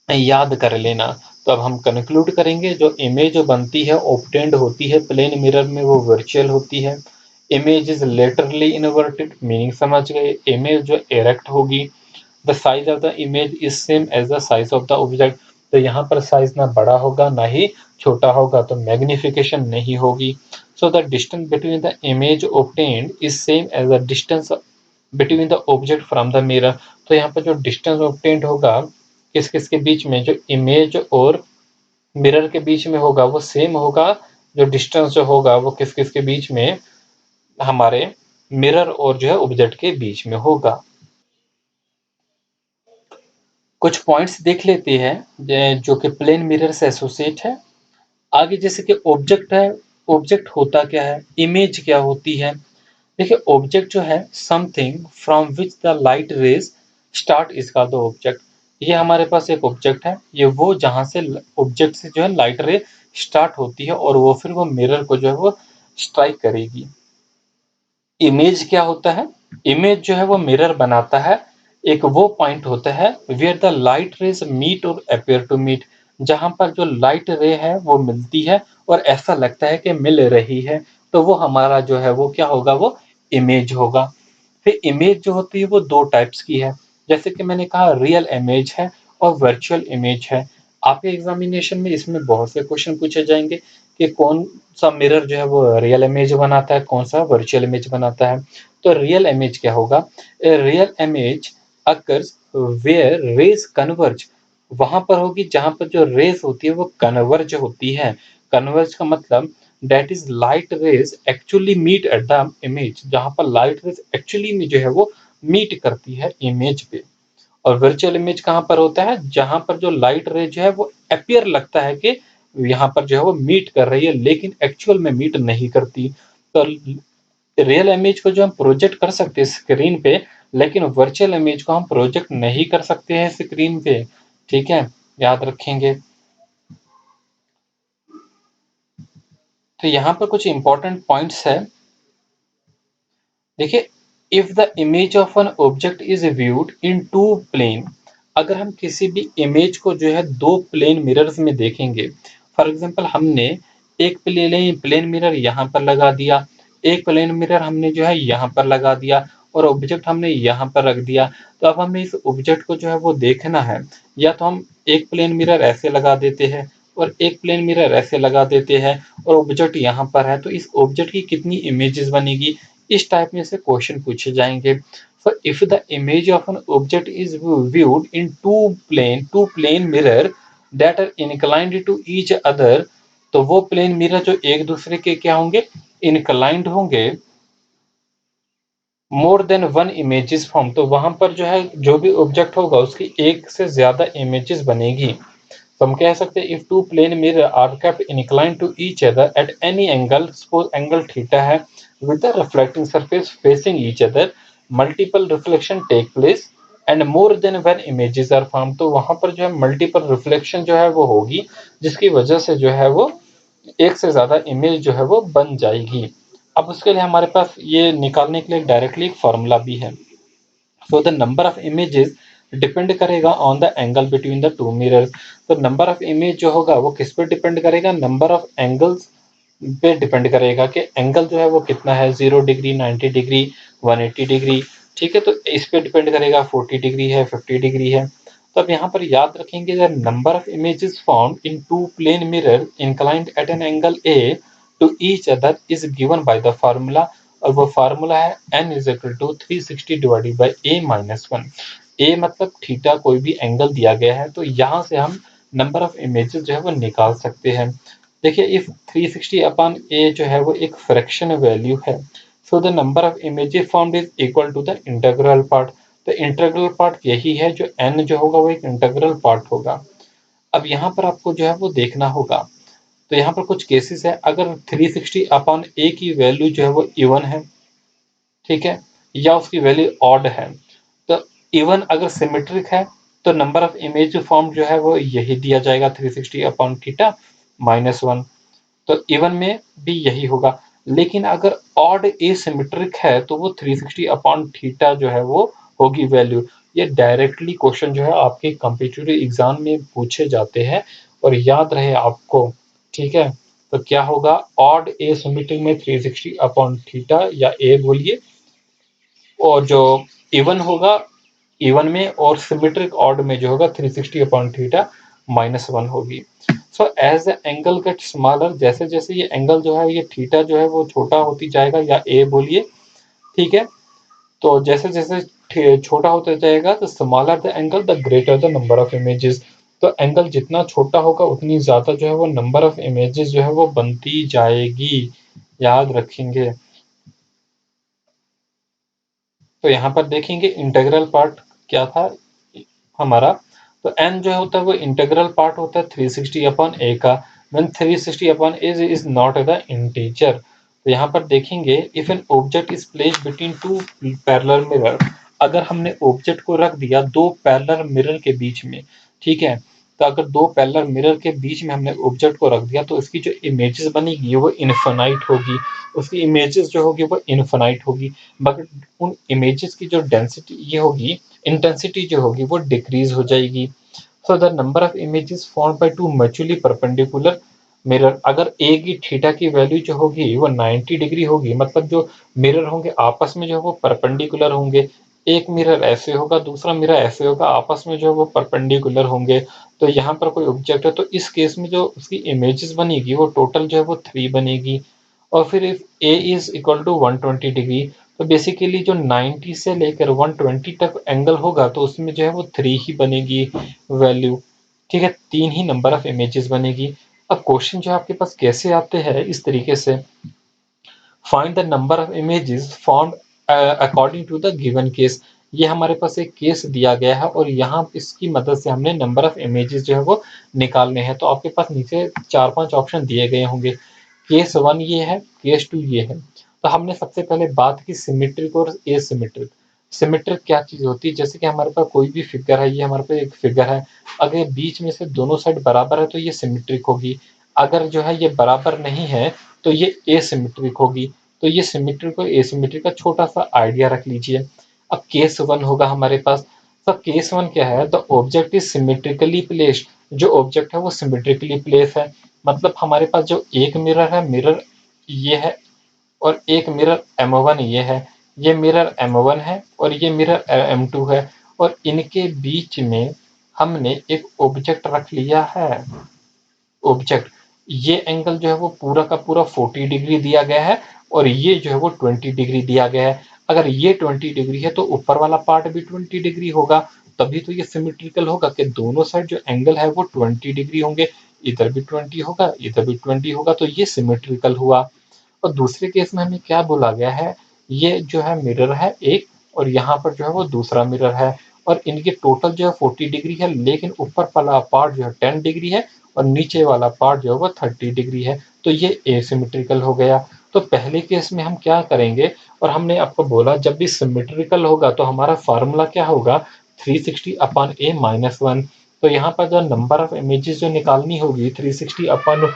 याद कर लेना। तो अब हम कंक्लूड करेंगे, जो इमेज जो बनती है ऑब्टेन्ड होती है प्लेन मिरर में वो वर्चुअल होती है। Image is laterally inverted, meaning समझ गए। इमेज जो इरेक्ट होगी, the size of the image is same as the size of the object. तो यहाँ पर साइज ना बड़ा होगा ना ही छोटा होगा, तो मैग्निफिकेशन नहीं होगी। So the distance between the image obtained is same as the distance between the object from the mirror. तो यहाँ पर जो डिस्टेंस ऑब्टेन्ड होगा किस किस के बीच में, जो इमेज और मिरर के बीच में होगा वो सेम होगा। जो डिस्टेंस जो होगा वो किस किस के बीच में, हमारे मिरर और जो है ऑब्जेक्ट के बीच में होगा। कुछ पॉइंट्स देख लेते हैं जो कि प्लेन मिरर से एसोसिएट है। आगे जैसे कि ऑब्जेक्ट है, ऑब्जेक्ट होता क्या है, इमेज क्या होती है। देखिए, ऑब्जेक्ट जो है something from which the light raise start is called the object. ये हमारे पास एक ऑब्जेक्ट है, ये वो जहां से ऑब्जेक्ट से जो है लाइट रे स्टार्ट होती है और वो फिर वो मिरर को जो है वो स्ट्राइक करेगी। इमेज क्या होता है, इमेज जो है वो मिरर बनाता है। एक वो पॉइंट होता है where the light rays meet or appear to meet, जहां पर जो लाइट रे है वो मिलती है और ऐसा लगता है कि मिल रही है, तो वो हमारा जो है वो क्या होगा, वो इमेज होगा। फिर इमेज जो होती है वो दो टाइप्स की है, जैसे कि मैंने कहा रियल इमेज है और वर्चुअल इमेज है। आपके एग्जामिनेशन में इसमें बहुत से क्वेश्चन पूछे जाएंगे कि कौन सा मिरर जो है वो रियल इमेज बनाता है, कौन सा वर्चुअल इमेज बनाता है। तो रियल इमेज क्या होगा, real image occurs where rays converge, वहां पर होगी जहां पर जो रेज होती है वो कन्वर्ज होती है। कन्वर्ज का मतलब that is light rays actually meet at the image, जहां पर लाइट रेज एक्चुअली में जो है वो मीट करती है इमेज पे। और वर्चुअल इमेज कहाँ पर होता है, जहां पर जो लाइट रे जो है वो अपियर लगता है कि यहाँ पर जो है वो मीट कर रही है, लेकिन एक्चुअल में मीट नहीं करती। तो रियल इमेज को जो हम प्रोजेक्ट कर सकते हैं स्क्रीन पे, लेकिन वर्चुअल इमेज को हम प्रोजेक्ट नहीं कर सकते हैं स्क्रीन पे। ठीक है, याद रखेंगे। तो यहाँ पर कुछ इंपॉर्टेंट पॉइंट्स है। देखिए, if the image of an object is viewed in two plane, अगर हम किसी भी इमेज को जो है दो प्लेन मिरर्स में देखेंगे, फॉर एग्जांपल हमने एक प्लेन मिरर यहाँ पर लगा दिया, एक प्लेन मिरर हमने जो है यहाँ पर लगा दिया और ऑब्जेक्ट हमने यहाँ पर रख दिया। तो अब हमें इस ऑब्जेक्ट को जो है वो देखना है, या तो हम एक प्लेन मिरर ऐसे लगा देते हैं और एक प्लेन मिरर ऐसे लगा देते हैं और ऑब्जेक्ट यहाँ पर है, तो इस ऑब्जेक्ट की कितनी इमेजेस बनेगी, इस टाइप में से क्वेश्चन पूछे जाएंगे। So if the image of an object is viewed in two plane mirror that are inclined to each other, तो वो प्लेन मिरर जो एक दूसरे के क्या होंगे, इनक्लाइंड होंगे, मोर देन वन इमेजेस फॉर्म, तो वहां पर जो है जो भी ऑब्जेक्ट होगा उसकी एक से ज्यादा इमेजेस बनेगी। तो हम कह सकते हैं if two plane mirror are kept incline to each other at any angle, suppose angle theta है, with the reflecting surface facing each other, multiple reflection take place and more than one images are form, तो वहां पर जो है मल्टीपल रिफ्लेक्शन जो है वो होगी, जिसकी वजह से जो है वो एक से ज्यादा इमेज जो है वो बन जाएगी। अब उसके लिए हमारे पास ये निकालने के लिए डायरेक्टली एक फॉर्मूला भी है। So the number of images depend करेगा on the angle between the two mirrors. तो नंबर ऑफ इमेज जो होगा वो किस पे डिपेंड करेगा, नंबर ऑफ एंगल्स पे डिपेंड करेगा कि एंगल जो है वो कितना है, 0 डिग्री, 90 डिग्री, 180 डिग्री। ठीक है, तो इस पे डिपेंड करेगा 40 डिग्री है, 50 डिग्री है। तो अब यहाँ पर याद रखेंगे the number of images found in two plane mirror inclined at an angle a to each other is given by the formula, और वो फार्मूला है n is equal to 360 divided by a minus 1। a मतलब थीटा कोई भी एंगल दिया गया है, तो यहाँ से हम नंबर ऑफ इमेजेस जो है वो निकाल सकते हैं। देखिए इफ 360 अपॉन ए जो है वो एक फ्रैक्शन वैल्यू है, so the number of images formed is equal to the integral part. तो इंटीग्रल पार्ट यही है, जो n जो होगा वो एक इंटीग्रल पार्ट होगा। अब यहाँ पर आपको जो है वो देखना होगा, तो यहाँ पर कुछ केसेस है, अगर 360 अपॉन ए की वैल्यू जो है वो इवन है, ठीक है, या उसकी वैल्यू ऑड है। तो इवन अगर सिमेट्रिक है तो नंबर ऑफ इमेज फॉर्म जो है वो यही दिया जाएगा, 360 अपॉन थीटा -1। तो इवन में भी यही होगा। लेकिन अगर ऑड एसिमेट्रिक है तो वो 360 अपॉन थीटा जो है वो होगी वैल्यू। ये डायरेक्टली क्वेश्चन जो है आपके कॉम्पिटिटिव एग्जाम में पूछे जाते हैं, और याद रहे आपको, ठीक है। तो क्या होगा, ऑड एसिमेट्रिक में 360 अपॉन थीटा या ए बोलिए, और जो इवन होगा इवन में, और सिमेट्रिक ऑड में जो होगा 360 अपॉन थीटा -1 होगी। So as the angle get smaller, जैसे जैसे ये एंगल जो है, ये थीटा जो है वो छोटा होती जाएगा, या ए बोलिए, ठीक है। तो जैसे जैसे छोटा होता जाएगा, तो smaller the angle the greater the number of images. तो एंगल जितना छोटा होगा उतनी ज्यादा जो है वो नंबर ऑफ इमेजेस जो है वो बनती जाएगी, याद रखेंगे। तो यहाँ पर देखेंगे इंटीग्रल पार्ट क्या था हमारा। तो n जो होता है वो इंटीग्रल पार्ट होता है 360 अपॉन a का, when 360 upon a is not the integer. तो यहाँ पर देखेंगे, if N object is placed between two parallel mirror, अगर हमने ऑब्जेक्ट को रख दिया दो पैरेलल मिरर के बीच में, ठीक है। तो अगर दो पैरेलल मिरर के बीच में हमने ऑब्जेक्ट को रख दिया, तो इसकी जो इमेजेस बनेगी वो इनफाइनाइट होगी, उसकी इमेजेस जो होगी वो इनफाइनाइट होगी। मगर उन इमेजेस की जो डेंसिटी ये होगी, इंटेंसिटी जो होगी वो डिक्रीज हो जाएगी। सो the number of images formed by two mutually perpendicular mirror, अगर ए की थीटा की वैल्यू जो होगी वो 90 डिग्री होगी, मतलब जो मिरर होंगे आपस में जो है वो परपेंडिकुलर होंगे। एक मिरर ऐसे होगा, दूसरा मिरर ऐसे होगा, आपस में जो है वो परपेंडिकुलर होंगे। तो यहाँ पर कोई ऑब्जेक्ट है, तो इस केस में जो उसकी इमेजेस बनेगी वो टोटल जो है वो 3 बनेगी। और फिर if a is equal to 120 degree, तो बेसिकली जो 90 से लेकर 120 तक एंगल होगा, तो उसमें जो है वो 3 ही बनेगी वैल्यू, ठीक है, 3 ही नंबर ऑफ इमेजेस बनेगी। अब क्वेश्चन जो आपके पास कैसे आते हैं इस तरीके से, find the number of images formed according to the given case. ये हमारे पास एक केस दिया गया है, और यहाँ इसकी मदद से हमने नंबर ऑफ इमेजेस जो है वो निकालने हैं। तो आपके पास नीचे 4-5 ऑप्शन दिए गए होंगे। केस 1 ये है, केस 2 ये है। तो हमने सबसे पहले बात की सिमेट्रिक और एसिमेट्रिक। सिमेट्रिक क्या चीज होती है, जैसे कि हमारे पास कोई भी फिगर है, ये हमारे पास एक फिगर है, अगर बीच में से दोनों साइड बराबर है तो ये सिमेट्रिक होगी। अगर जो है ये बराबर नहीं है तो ये एसिमेट्रिक होगी। तो ये सिमेट्रिक और एसिमेट्रिक का छोटा सा आइडिया रख लीजिए। अब केस 1 होगा हमारे पास। सब केस 1 क्या है, the object is symmetrically placed. जो ऑब्जेक्ट है वो सिमेट्रिकली प्लेस है, मतलब हमारे पास जो एक मिरर है, मिरर ये है, और एक मिरर M1 ये है, ये मिरर M1 है और ये मिरर M2 है, और इनके बीच में हमने एक ऑब्जेक्ट रख लिया है। ऑब्जेक्ट, ये एंगल जो है वो पूरा का पूरा 40 डिग्री दिया गया है, और ये जो है वो 20 डिग्री दिया गया है। अगर ये 20 डिग्री है तो ऊपर वाला पार्ट भी 20 डिग्री होगा, तभी तो ये सिमेट्रिकल होगा कि दोनों साइड जो एंगल है वो 20 डिग्री होंगे। इधर भी 20 होगा, इधर भी 20 होगा, तो ये सिमेट्रिकल हुआ। और दूसरे केस में हमें क्या बोला गया है, ये जो है मिरर है एक, और यहाँ पर जो है वो दूसरा मिरर है, और इनके टोटल जो है 40 डिग्री है, लेकिन ऊपर वाला पार्ट जो है 10 डिग्री है, और नीचे वाला पार्ट जो है वो 30 डिग्री है। तो ये एसिमेट्रिकल हो गया। तो पहले केस में हम क्या करेंगे, और हमने आपको बोला जब भी सिमेट्रिकल होगा तो हमारा फार्मूला क्या होगा, 360 अपॉन ए -1। तो यहाँ पर जो नंबर ऑफ इमेजेस जो निकालनी होगी, 360 अपॉन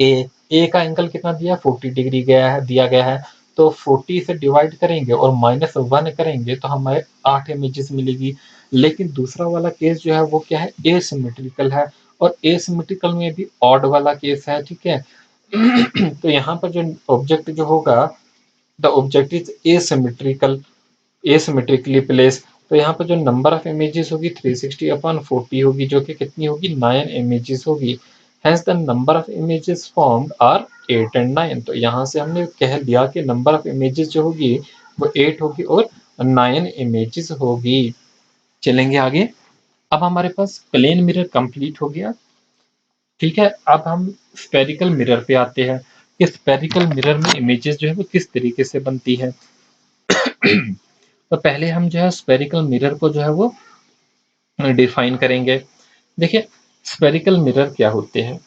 ए का एंगल कितना दिया, 40 डिग्री गया है, दिया गया है। तो 40 से डिवाइड करेंगे और -1 करेंगे तो हमें 8 इमेजेस मिलेगी। लेकिन दूसरा वाला केस जो है वो क्या है, एसिमेट्रिकल है, और एसिमेट्रिकल में भी ऑड वाला केस है, ठीक है। तो यहाँ पर जो ऑब्जेक्ट जो होगा, the object is asymmetrical, asymmetrically place. तो यहाँ पर जो नंबर ऑफ इमेजेस होगी 360 अपॉन 40 होगी, जो कि कितनी होगी, 9 इमेजेस होगी। Hence the number of images formed are 8 and 9। तो यहाँ से हमने कह दिया कि नंबर ऑफ इमेजेस जो होगी वो 8 होगी और 9 इमेजेस होगी। चलेंगे आगे। अब हमारे पास प्लेन मिरर कंप्लीट हो गया। ठीक है, अब हम स्फेरिकल मिरर पे आते हैं कि स्फेरिकल मिरर में इमेजेस जो है वो किस तरीके से बनती है। तो पहले हम जो है स्फेरिकल मिरर को जो है वो डिफाइन करेंगे। देखिए, स्फेरिकल मिरर क्या होते हैं?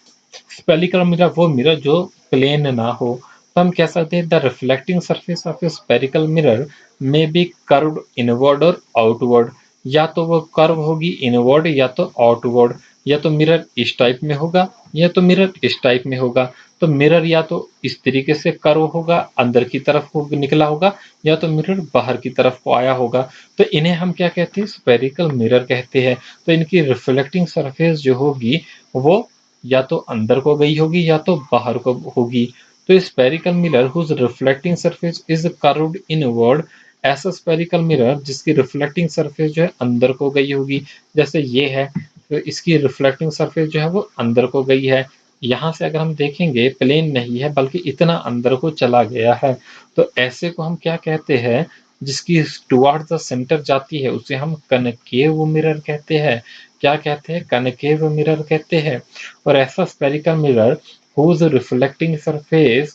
स्फेरिकल मिरर वो मिरर जो प्लेन ना हो, तो हम कह सकते हैं the reflecting surface of a spherical mirror में बी कर्व्ड इनवर्ड और आउटवर्ड। या तो वो कर्व होगी इनवर्ड या तो आउटवर्ड, या तो मिरर इस टाइप में होगा या तो मिरर इस टाइप में होगा। तो मिरर या तो इस तरीके से कर्व होगा, अंदर की तरफ निकला होगा, या तो मिरर बाहर की तरफ को आया होगा। तो इन्हें हम क्या कहते हैं? स्फेरिकल मिरर कहते हैं। तो इनकी रिफ्लेक्टिंग सरफेस जो होगी वो या तो अंदर को गई होगी या तो बाहर को होगी। तो spherical mirror whose reflecting surface is curved inward, ऐसा स्फेरिकल मिरर जिसकी रिफ्लेक्टिंग सरफेस जो है अंदर को गई होगी, जैसे ये है, तो इसकी रिफ्लेक्टिंग सरफेस जो है वो अंदर को गई है। यहाँ से अगर हम देखेंगे प्लेन नहीं है बल्कि इतना अंदर को चला गया है, तो ऐसे को हम क्या कहते हैं? जिसकी टुवर्ड्स द सेंटर जाती है उसे हम कनकेव मिरर कहते हैं। क्या कहते हैं? कनकेव मिरर कहते हैं। और ऐसा spherical mirror whose reflecting surface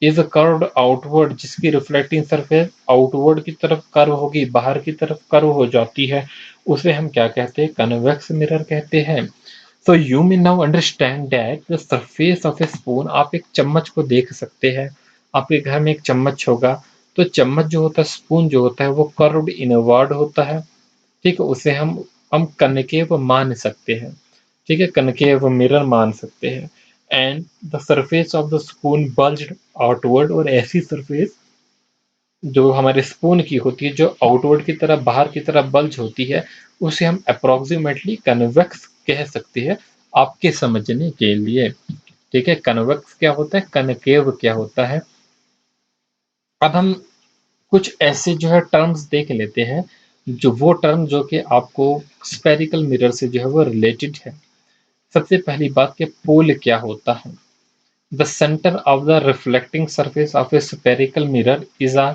is curved outward, जिसकी रिफ्लेक्टिंग सरफेस आउटवर्ड की तरफ कर्व होगी, बाहर की तरफ कर्व हो जाती है, उसे हम क्या कहते हैं? कन्वेक्स मिरर कहते हैं। So you may now understand that the surface of A spoon, आप एक चम्मच को देख सकते हैं। आपके घर में एक चम्मच होगा, तो चम्मच जो होता है, स्पून जो होता है, वो कर्व्ड इनवर्ड होता है। ठीक है, उसे हम कनकेव मान सकते हैं। ठीक है, कनकेव मिरर मान सकते हैं। And the surface of the spoon bulged outward, और ऐसी सरफेस जो हमारे स्पून की होती है, जो आउटवर्ड की तरफ, बाहर की तरफ बल्ज होती है, उसे हम अप्रोक्सीमेटली कन्वेक्स कह सकते हैं आपके समझने के लिए। ठीक है, कन्वेक्स क्या होता है, कनकेव क्या होता है। अब हम कुछ ऐसे जो है टर्म्स देख लेते हैं, जो वो टर्म जो कि आपको स्फेरिकल मिरर से जो है वो रिलेटेड है। सबसे पहली बात कि पोल क्या होता है। The centre of the reflecting surface of a spherical mirror is a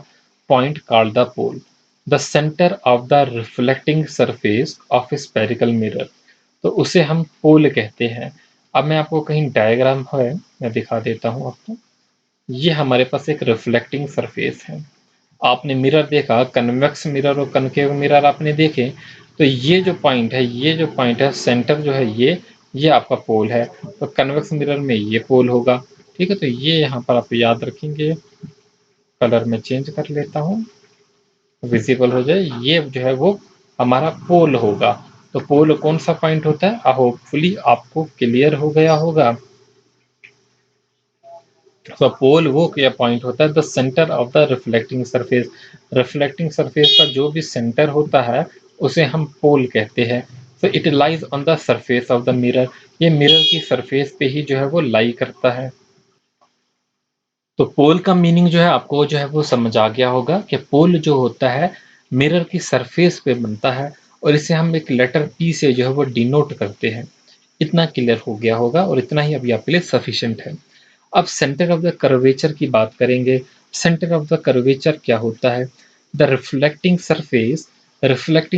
point called the pole. The centre of the reflecting surface of a spherical mirror, तो उसे हम पोल कहते हैं। अब मैं आपको कहीं डायग्राम है, मैं दिखा देता हूँ आपको। ये हमारे पास एक रिफ्लेक्टिंग सरफेस है। आपने मिरर देखा, कन्वेक्स मिरर और कनकेव मिरर आपने देखे, तो ये जो पॉइंट है, ये जो पॉइंट है, सेंटर जो है, ये आपका पोल है। तो कन्वेक्स मिरर में ये पोल होगा। ठीक है, तो ये यहाँ पर आप याद रखेंगे। कलर में चेंज कर लेता हूँ, विजिबल हो जाए। ये जो है वो हमारा पोल होगा। तो पोल कौन सा पॉइंट होता है, होपफुली आपको क्लियर हो गया होगा। तो पोल वो क्या पॉइंट होता है, the centre of the reflecting surface. Reflecting surface का जो भी सेंटर होता है उसे हम पोल कहते हैं। So it lies on the surface of the mirror, ये मिरर की सरफेस पे ही जो है वो लाई करता है। तो पोल का मीनिंग जो है आपको जो है वो समझ आ गया होगा कि पोल जो होता है मिरर की सरफेस पे बनता है, और इसे हम एक लेटर पी से जो है वो डिनोट करते हैं। इतना क्लियर हो गया होगा, और इतना ही अभी आपके लिए सफिशिएंट है। अब सेंटर ऑफ द कर्वेचर की बात करेंगे। सेंटर ऑफ द कर्वेचर क्या होता है? The reflecting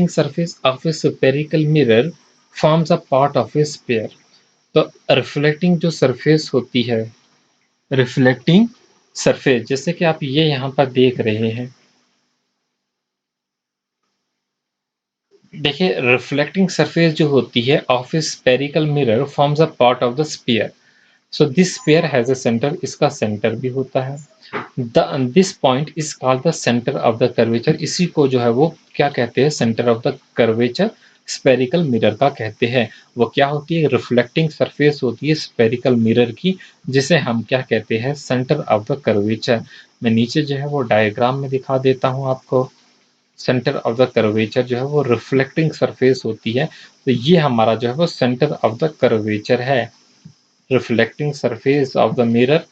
surface of a spherical mirror forms a part of A sphere. तो रिफ्लेक्टिंग जो सरफेस होती है, रिफ्लेक्टिंग सरफेस जैसे कि आप ये यहाँ पर देख रहे हैं, देखिए रिफ्लेक्टिंग सरफेस जो होती है of a spherical mirror forms a part of the sphere. So this sphere has a centre, इसका सेंटर भी होता है। This point is called the centre of the curvature, इसी को जो है वो क्या कहते हैं? Centre of the curvature spherical mirror का कहते हैं। वो क्या होती है? रिफ्लेक्टिंग सरफेस होती है स्फेरिकल मिरर की, जिसे हम क्या कहते हैं? Centre of the curvature. मैं नीचे जो है वो डायग्राम में दिखा देता हूँ आपको। सेंटर ऑफ द कर्वेचर जो है वो रिफ्लेक्टिंग सरफेस होती है, तो ये हमारा जो है वो सेंटर ऑफ द कर्वेचर है। Reflecting surface of the mirror,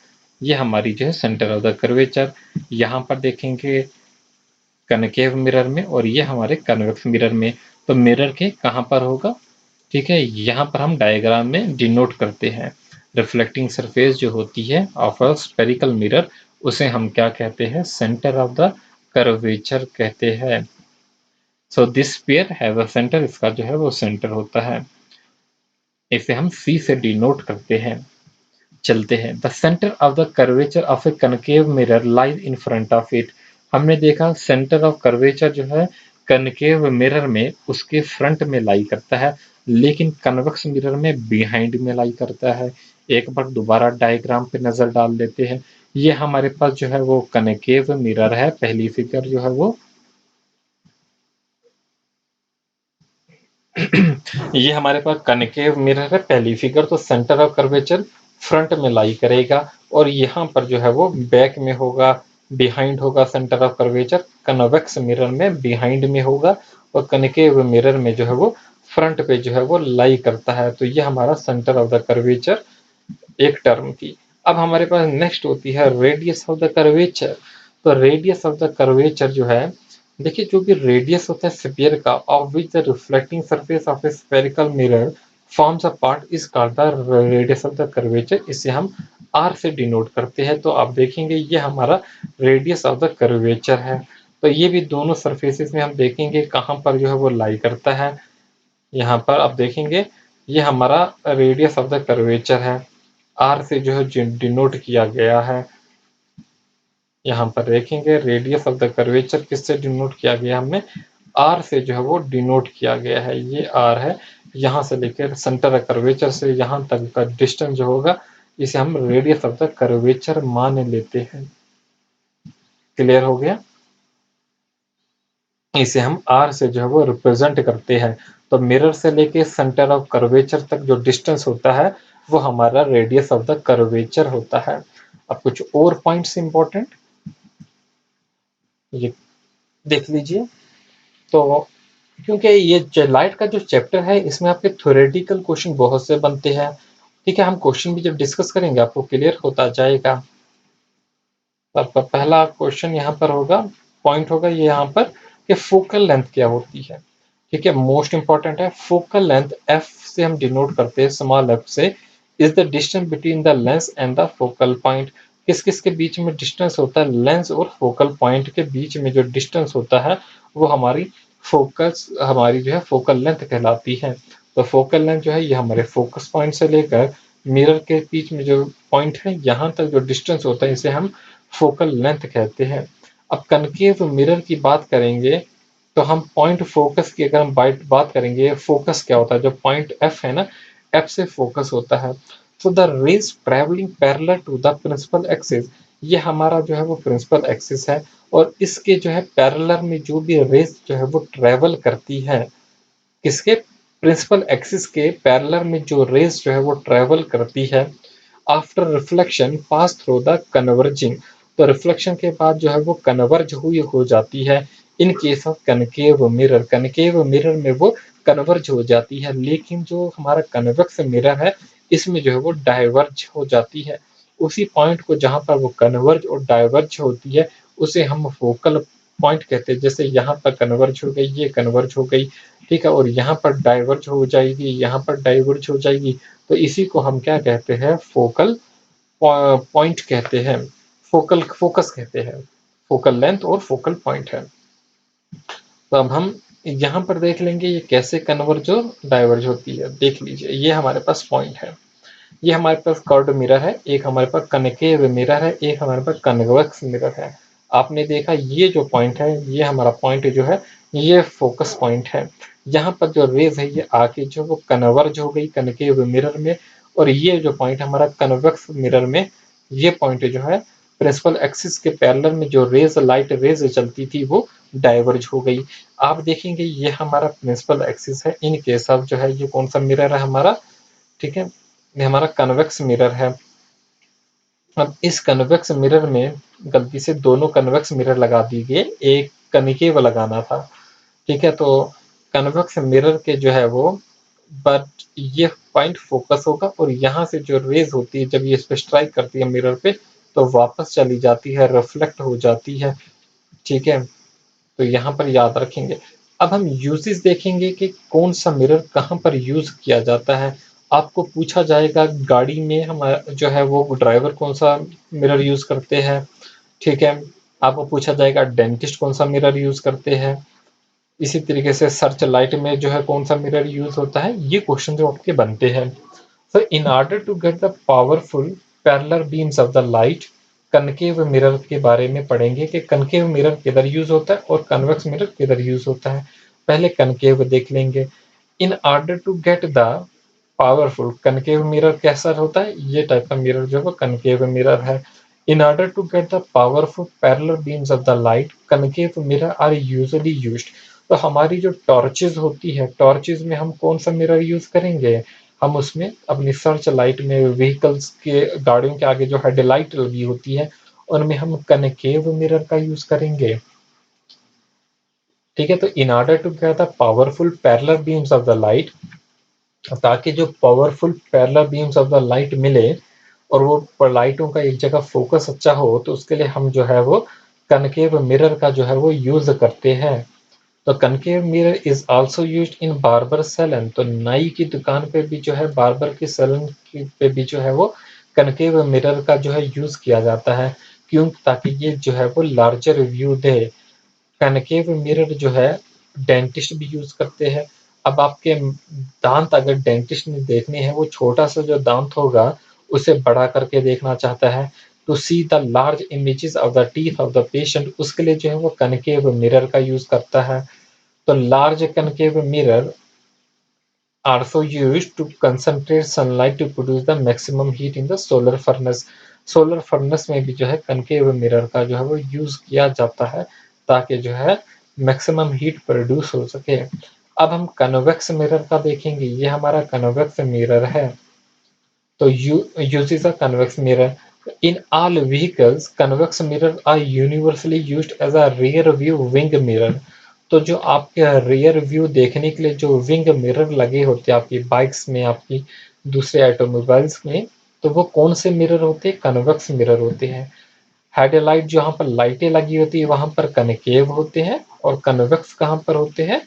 ये हमारी जो है सेंटर ऑफ द कर्वेचर। यहाँ पर देखेंगे कनकेव मिरर में, और ये हमारे कन्वेक्स मिरर में। तो मिरर के कहाँ पर होगा? ठीक है, यहाँ पर हम डायग्राम में डिनोट करते हैं। रिफ्लेक्टिंग सरफेस जो होती है ऑफ अ स्फेरिकल मिरर, उसे हम क्या कहते हैं? सेंटर ऑफ द कर्वेचर कहते हैं। So this sphere have a centre, इसका जो है वो सेंटर होता है। इसे हम सी से डिनोट करते हैं। चलते हैं। The centre of the curvature of A concave mirror lies in front of it. हमने देखा सेंटर ऑफ कर्वेचर जो है कनकेव मिरर में उसके फ्रंट में लाई करता है, लेकिन कन्वेक्स मिरर में बिहाइंड में लाई करता है। एक बार दोबारा डायग्राम पे नजर डाल लेते हैं। ये हमारे पास जो है वो कनकेव मिरर है, पहली फिगर जो है वो ये हमारे पास कनकेव मिरर है, पहली फिगर। तो सेंटर ऑफ कर्वेचर फ्रंट में लाई करेगा और यहाँ पर जो है वो बैक में होगा, बिहाइंड होगा। Centre of curvature convex mirror में बिहाइंड में होगा और कनकेव मिरर में जो है वो फ्रंट पे जो है वो लाई करता है। तो ये हमारा सेंटर ऑफ द कर्वेचर एक टर्म की। अब हमारे पास नेक्स्ट होती है रेडियस ऑफ द कर्वेचर। तो रेडियस ऑफ द कर्वेचर जो है, देखिए जो कि रेडियस होता है स्फीयर का, of which the reflecting surface of a spherical mirror forms a part is called the radius of the curvature. इसे हम आर से डिनोट करते हैं। तो आप देखेंगे ये हमारा रेडियस ऑफ द कर्वेचर है। तो ये भी दोनों सरफेसेस में हम देखेंगे कहाँ पर जो है वो लाई करता है। यहाँ पर आप देखेंगे ये हमारा रेडियस ऑफ द कर्वेचर है, आर से जो है डिनोट किया गया है। यहाँ पर देखेंगे रेडियस ऑफ द कर्वेचर किससे डिनोट किया गया, हमने आर से जो है वो डिनोट किया गया है। ये आर है, यहाँ से लेकर सेंटर कर्वेचर से यहाँ तक का डिस्टेंस जो होगा इसे हम रेडियस ऑफ द कर्वेचर मान लेते हैं। क्लियर हो गया। इसे हम आर से जो है वो रिप्रेजेंट करते हैं। तो मिरर से लेके सेंटर ऑफ कर्वेचर तक जो डिस्टेंस होता है वो हमारा रेडियस ऑफ द कर्वेचर होता है। अब कुछ और पॉइंट्स इंपॉर्टेंट ये देख लीजिए। तो क्योंकि ये लाइट का जो चैप्टर है इसमें आपके थ्योरेटिकल क्वेश्चन बहुत से बनते हैं, ठीक है। हम क्वेश्चन भी जब डिस्कस करेंगे आपको क्लियर होता जाएगा। आपका पहला क्वेश्चन यहाँ पर होगा, पॉइंट होगा ये यहाँ पर कि फोकल लेंथ क्या होती है, ठीक है। मोस्ट इंपॉर्टेंट है। फोकल लेंथ एफ से हम डिनोट करते हैं, स्मॉल एफ से, is the distance between the lens and the focal point. किस किस के बीच में डिस्टेंस होता है, लेंस और फोकल पॉइंट के बीच में जो डिस्टेंस होता है वो हमारी फोकस, हमारी जो है फोकल लेंथ कहलाती है। तो फोकल लेंथ जो है ये हमारे फोकस पॉइंट से लेकर मिरर के बीच में जो पॉइंट है यहाँ तक जो डिस्टेंस होता है इसे हम फोकल लेंथ कहते हैं। अब कनकेव मिरर की बात करेंगे तो हम पॉइंट फोकस की अगर हम बात करेंगे, फोकस क्या होता है, जो पॉइंट एफ है ना, एफ से फोकस होता है। तो the rays travelling parallel to the principal axis, ये हमारा जो है वो प्रिंसिपल एक्सिस है और इसके जो है पैरेलल में जो भी रेज जो है वो ट्रेवल करती है, किसके, प्रिंसिपल एक्सिस के पैरेलल में जो रेज जो है वो ट्रेवल करती है, after reflection pass through the converging, तो रिफ्लेक्शन के बाद जो है वो कन्वर्ज हुई हो जाती है। In case of concave mirror, concave mirror में वो कन्वर्ज हो जाती है, लेकिन जो हमारा कन्वेक्स मिरर है इसमें जो है वो डाइवर्ज हो जाती है। उसी पॉइंट को जहां पर वो कन्वर्ज और डाइवर्ज होती है उसे हम फोकल पॉइंट कहते हैं। जैसे यहाँ पर कन्वर्ज हो गई, ये कन्वर्ज हो गई, ठीक है, और यहाँ पर डाइवर्ज हो जाएगी, यहाँ पर डाइवर्ज हो जाएगी। तो इसी को हम क्या कहते हैं, फोकल पॉइंट कहते हैं, फोकल फोकस कहते हैं। फोकल लेंथ और फोकल पॉइंट है। तो अब हम यहाँ पर देख लेंगे ये कैसे कन्वर्ज और डाइवर्ज होती है। देख लीजिए ये हमारे पास पॉइंट है, ये हमारे पास कर्व्ड मिरर है, एक हमारे पास कनकेव मिरर है, एक हमारे पास कन्वेक्स मिरर है। आपने देखा ये जो पॉइंट है ये हमारा पॉइंट जो है ये फोकस पॉइंट है। यहाँ पर जो रेज है ये आके जो वो कन्वर्ज हो गई कनकेव मिरर में, और ये जो पॉइंट हमारा कन्वेक्स मिरर में, ये पॉइंट जो है प्रिंसिपल एक्सिस के पैरेलल में जो रेज, लाइट रेज चलती थी वो डाइवर्ज हो गई। आप देखेंगे ये हमारा प्रिंसिपल एक्सिस है, इन केस ऑफ जो है ये कौन सा मिरर है हमारा, ठीक है, ये हमारा कन्वेक्स मिरर है। अब इस कन्वेक्स मिरर में गलती से दोनों कन्वेक्स मिरर लगा दी गए, एक कनिकेव लगाना था, ठीक है। तो कन्वेक्स मिरर के जो है वो, बट ये पॉइंट फोकस होगा और यहाँ से जो रेज होती है जब ये इस पे स्ट्राइक करती है मिरर पे तो वापस चली जाती है, रिफ्लेक्ट हो जाती है, ठीक है। तो यहाँ पर याद रखेंगे। अब हम यूजेस देखेंगे कि कौन सा मिरर कहाँ पर यूज किया जाता है। आपको पूछा जाएगा गाड़ी में हमारा जो है वो ड्राइवर कौन सा मिरर यूज करते हैं, ठीक है। आपको पूछा जाएगा डेंटिस्ट कौन सा मिरर यूज करते हैं, इसी तरीके से सर्च लाइट में जो है कौन सा मिरर यूज होता है, ये क्वेश्चन जो आपके बनते हैं। So in order to get the powerful parallel beams of the light, concave mirror के बारे में पढ़ेंगे कि कनकेव मिरर किधर यूज होता है और कन्वेक्स मिरर किधर यूज होता है। पहले कनकेव देख लेंगे। In order to get the powerful, concave mirror कैसा होता है, ये टाइप का मिरर जो है वो कनकेव मिरर है। In order to get the powerful parallel beams of the light, concave mirror are usually used. तो हमारी जो टॉर्चेज होती है, टॉर्चेज में हम कौन सा मिरर यूज करेंगे, हम उसमें अपनी सर्च लाइट में व्हीकल्स के, गाड़ियों के आगे जो हेडलाइट लगी होती है उनमें हम कनकेव मिरर का यूज करेंगे। ठीक है, तो in order to get the powerful parallel beams of the light, ताकि जो powerful parallel beams of the light मिले और वो लाइटों का एक जगह फोकस अच्छा हो, तो उसके लिए हम जो है वो कनकेव मिरर का जो है वो यूज करते हैं। तो concave mirror is also used in barber saloon, तो नाई की दुकान पे भी जो है, बार्बर की सैलून पे भी जो है वो कनकेव मिरर का जो है यूज किया जाता है। क्यों, ताकि ये जो है वो लार्जर व्यू दे। कनकेव मिरर जो है डेंटिस्ट भी यूज करते हैं। अब आपके दांत अगर डेंटिस्ट ने देखने हैं, वो छोटा सा जो दांत होगा उसे बड़ा करके देखना चाहता है, to see the large images of the teeth of the patient, उसके लिए जो है वो कनकेव मिरर का यूज करता है। तो large concave mirror also used to concentrate sunlight to produce the maximum heat in the solar furnace। Solar furnace में भी जो है कनकेव मिरर का जो है वो यूज किया जाता है, ताकि जो है मैक्सिमम हीट प्रोड्यूस हो सके। अब हम कन्वेक्स मिरर का देखेंगे, ये हमारा कन्वेक्स मिरर है। तो uses a convex mirror in all vehicles, convex mirror are universally used as a rear view wing mirror। तो जो आपके रियर व्यू देखने के लिए जो विंग मिरर लगे होते हैं आपकी बाइक्स में, आपकी दूसरे ऑटोमोबाइल्स में, तो वो कौन से मिरर होते हैं, कन्वेक्स मिरर होते हैं। हेडलाइट जहाँ पर लाइटें लगी होती है वहां पर कनकेव होते हैं, और कन्वेक्स कहाँ पर होते हैं,